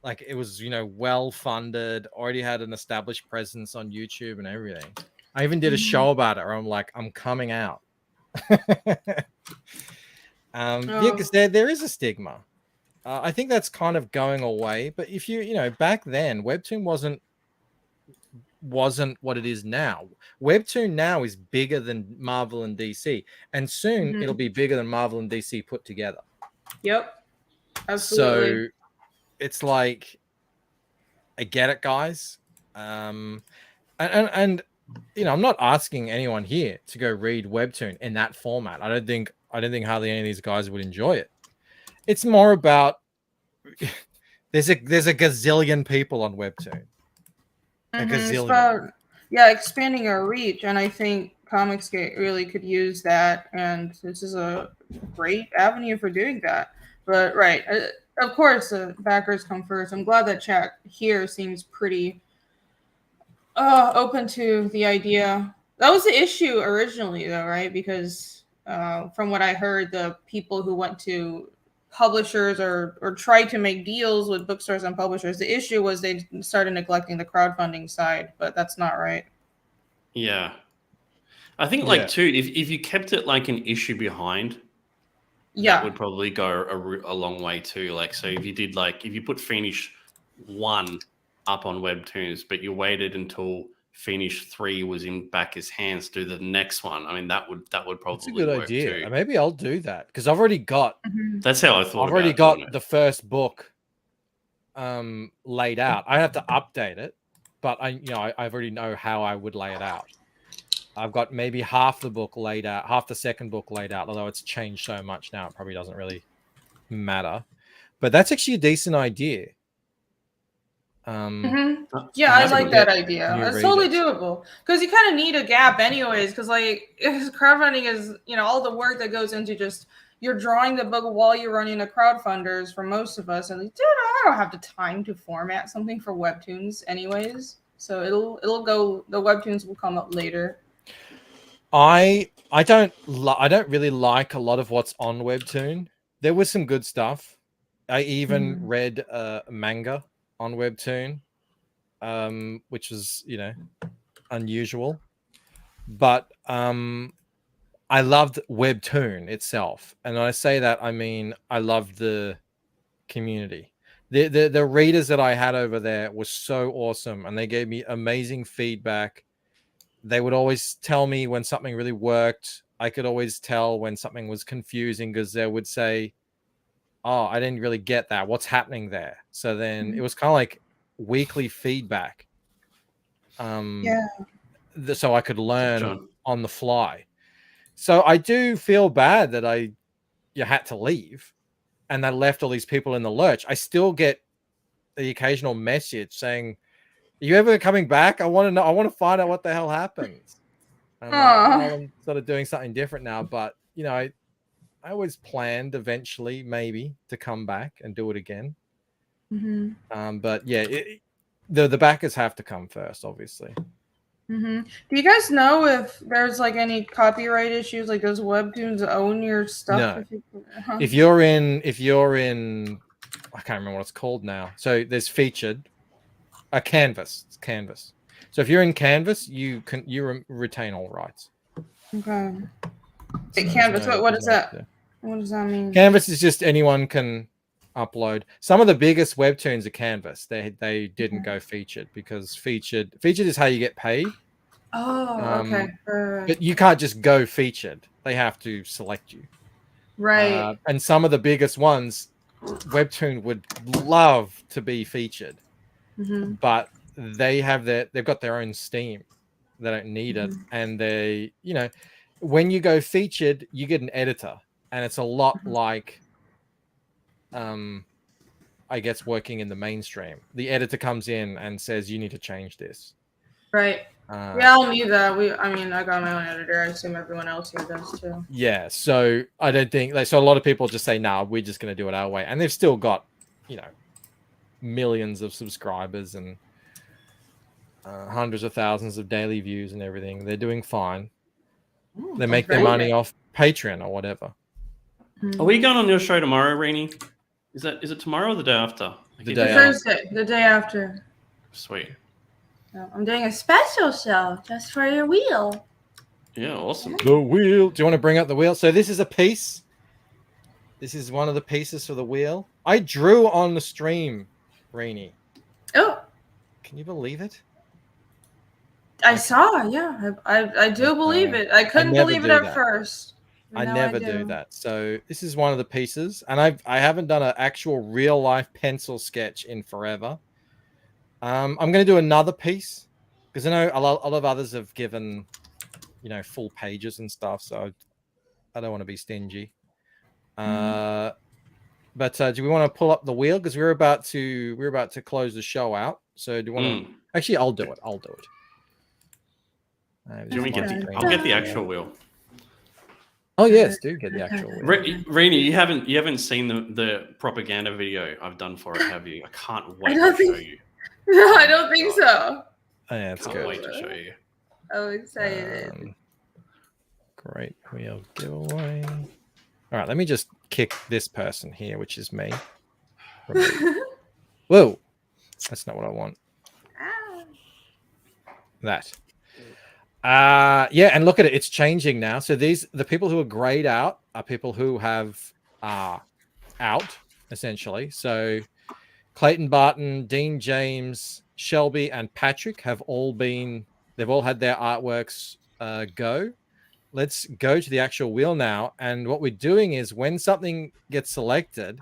like, it was, well funded, already had an established presence on YouTube and everything. I even did a show about it where I'm like, I'm coming out. Yeah, because there is a stigma. I think that's kind of going away. But if back then, Webtoon wasn't what it is now. Webtoon now is bigger than Marvel and DC, and soon it'll be bigger than Marvel and DC put together.
Yep, absolutely.
So it's like, I get it, guys. And I'm not asking anyone here to go read Webtoon in that format. I don't think hardly any of these guys would enjoy it. It's more about there's a gazillion people on Webtoon. A gazillion.
It's about, expanding our reach, and I think Comicsgate really could use that, and this is a great avenue for doing that. But of course, backers come first. I'm glad that chat here seems pretty open to the idea. That was the issue originally, though, right? Because from what I heard, the people who went to publishers or tried to make deals with bookstores and publishers, the issue was they started neglecting the crowdfunding side, but that's not right.
Yeah. I think, too, if you kept it like an issue behind, that would probably go a long way too. Like, so if you put Finish 1 up on Webtoons, but you waited until Finish 3 was in backers' hands to do the next one, I mean, that would probably
That's a good
work
idea.
too.
Maybe I'll do that, because I've already got.
That's how I thought.
I've already got the first book laid out. I have to update it, but I already know how I would lay it out. I've got maybe half the book laid out, half the second book laid out, although it's changed so much now, it probably doesn't really matter. But that's actually a decent idea.
Yeah, I like that idea. It's totally doable, because you kind of need a gap anyways, because crowdfunding is, all the work that goes into just you're drawing the book while you're running a crowdfunders for most of us, and I don't have the time to format something for Webtoons anyways, so it'll go, the Webtoons will come up later.
I don't really like a lot of what's on Webtoon. There was some good stuff. I even read manga on Webtoon, which was, unusual. But I loved Webtoon itself. And when I say that, I mean, I loved the community. The readers that I had over there were so awesome, and they gave me amazing feedback. They would always tell me when something really worked. I could always tell when something was confusing, because they would say, oh, I didn't really get that. What's happening there? So then it was kind of like weekly feedback. So I could learn on the fly. So I do feel bad that you had to leave, and that left all these people in the lurch. I still get the occasional message saying, are you ever coming back? I want to know. I want to find out what the hell happens. I'm sort of doing something different now, but I always planned eventually maybe to come back and do it again. But yeah, the backers have to come first, obviously.
Do you guys know if there's like any copyright issues? Like, does Webtoons own your stuff?
No. If you're in, I can't remember what it's called now. So there's featured a Canvas. It's Canvas. So if you're in Canvas, you retain all rights.
Okay.
So
Canvas. What is that? What does that mean?
Canvas is just anyone can upload. Some of the biggest webtoons are Canvas. They didn't go featured because featured is how you get paid.
Oh, okay.
But you can't just go featured. They have to select you.
Right.
And some of the biggest ones, Webtoon would love to be featured, but they've got their own Steam. They don't need it, and they, when you go featured, you get an editor, and it's a lot like, I guess, working in the mainstream. The editor comes in and says, you need to change this.
Right. Yeah, I'll need that. I got my own editor. I assume everyone else here does too.
Yeah, so I don't think so. A lot of people just say, "Nah, we're just going to do it our way," and they've still got, millions of subscribers and hundreds of thousands of daily views and everything. They're doing fine. They make their money off Patreon or whatever.
Are we going on your show tomorrow, Rainy? Is it tomorrow or the day after?
Thursday, the day after.
Sweet.
I'm doing a special show just for your wheel.
Yeah, awesome.
The wheel. Do you want to bring up the wheel? So this is a piece. This is one of the pieces for the wheel. I drew on the stream, Rainy.
Oh.
Can you believe it?
I saw, yeah. I do believe it. I couldn't believe it at first.
I never do that. So this is one of the pieces. And I haven't done an actual real life pencil sketch in forever. I'm going to do another piece because I know a lot of others have given, full pages and stuff. So I don't want to be stingy. But do we want to pull up the wheel? Because we're about to close the show out. So do you want to? Actually, I'll do it.
Do we I'll get the actual wheel.
Oh yes, do get the actual wheel.
Rainy, you haven't seen the propaganda video I've done for it, have you? I can't wait to show you.
No, I don't think so.
Oh, yeah, it's good.
Can't wait to show you.
I'm excited.
Great wheel giveaway. All right, let me just kick this person here, which is me. Whoa, that's not what I want. That. Yeah, and look at it. It's changing now. So the people who are grayed out are people who have out, essentially. So Clayton Barton, Dean James, Shelby, and Patrick they've all had their artworks go. Let's go to the actual wheel now. And what we're doing is when something gets selected,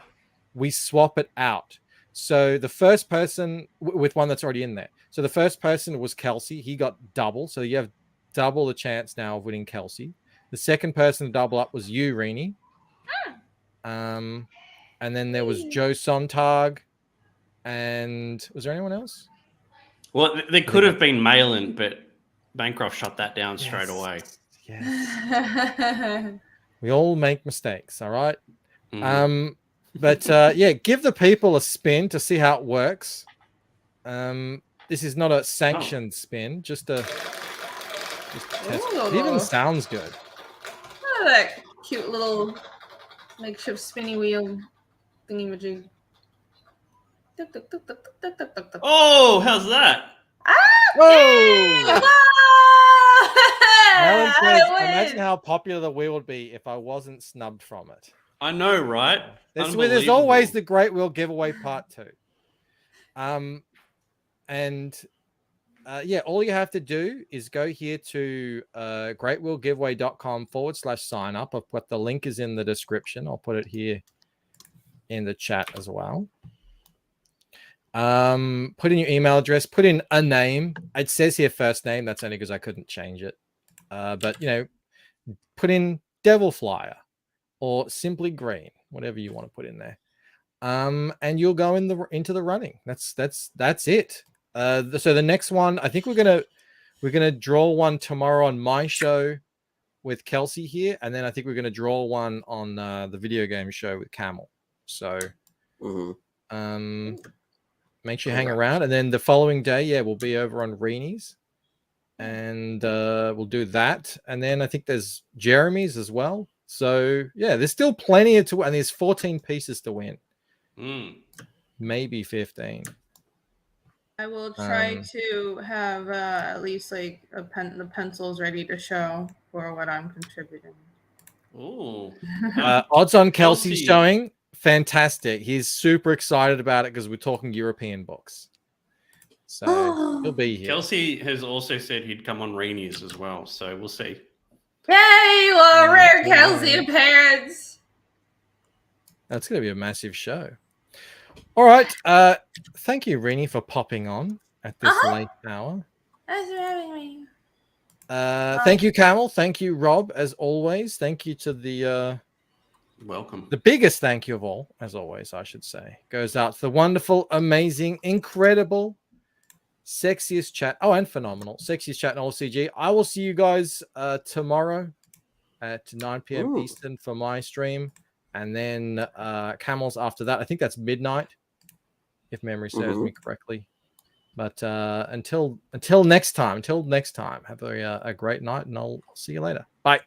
we swap it out. So the first person with one that's already in there. So the first person was Kelsey. He got double. So you have double the chance now of winning Kelsey. The second person to double up was you, Rini. And then there was Joe Sontag. And was there anyone else?
Well, there could have been Malin, but Bancroft shut that down straight away.
Yes. We all make mistakes, all right? But yeah, give the people a spin to see how it works. This is not a sanctioned spin, just test. It even sounds good.
Oh, that cute little makeshift spinny wheel thingy-majig.
Oh, how's that?
Whoa! Alan says, imagine how popular the wheel would be if I wasn't snubbed from it.
I know, right?
There's always the Great Wheel giveaway part 2. Yeah, all you have to do is go here to greatwheelgiveaway.com/sign up. I've put the link is in the description. I'll put it here in the chat as well. Put in your email address, put in a name. It says here first name. That's only because I couldn't change it. But put in Devil Flyer or Simply Green, whatever you want to put in there. And you'll go into the running. That's it. So the next one, I think we're gonna draw one tomorrow on my show with Kelsey here, and then I think we're gonna draw one on the video game show with Camel. So Make sure you hang around, and then the following day, we'll be over on Reenie's, and we'll do that. And then I think there's Jeremy's as well. So there's still plenty to, and there's 14 pieces to win, maybe 15.
I will try to have at least like the pencils ready to show for what I'm contributing.
Ooh.
Odds on Kelsey's showing. Fantastic. He's super excited about it because we're talking European books. So he'll be here.
Kelsey has also said he'd come on Rainey's as well. So we'll see.
Yay! Well, rare Kelsey appearance.
That's going to be a massive show. All right. Thank you, Rennie, for popping on at this late hour.
Thanks for having me.
Thank you, Camel. Thank you, Rob, as always. Thank you to the
welcome.
The biggest thank you of all, as always, I should say, goes out to the wonderful, amazing, incredible, sexiest chat. Oh, and phenomenal. Sexiest chat in all CG. I will see you guys tomorrow at 9 p.m. Eastern for my stream. And then Camels after that. I think that's midnight, if memory serves me correctly. But until next time, have a great night, and I'll see you later. Bye.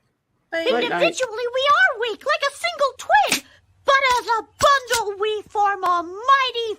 Individually, we are weak, like a single twig, but as a bundle, we form a mighty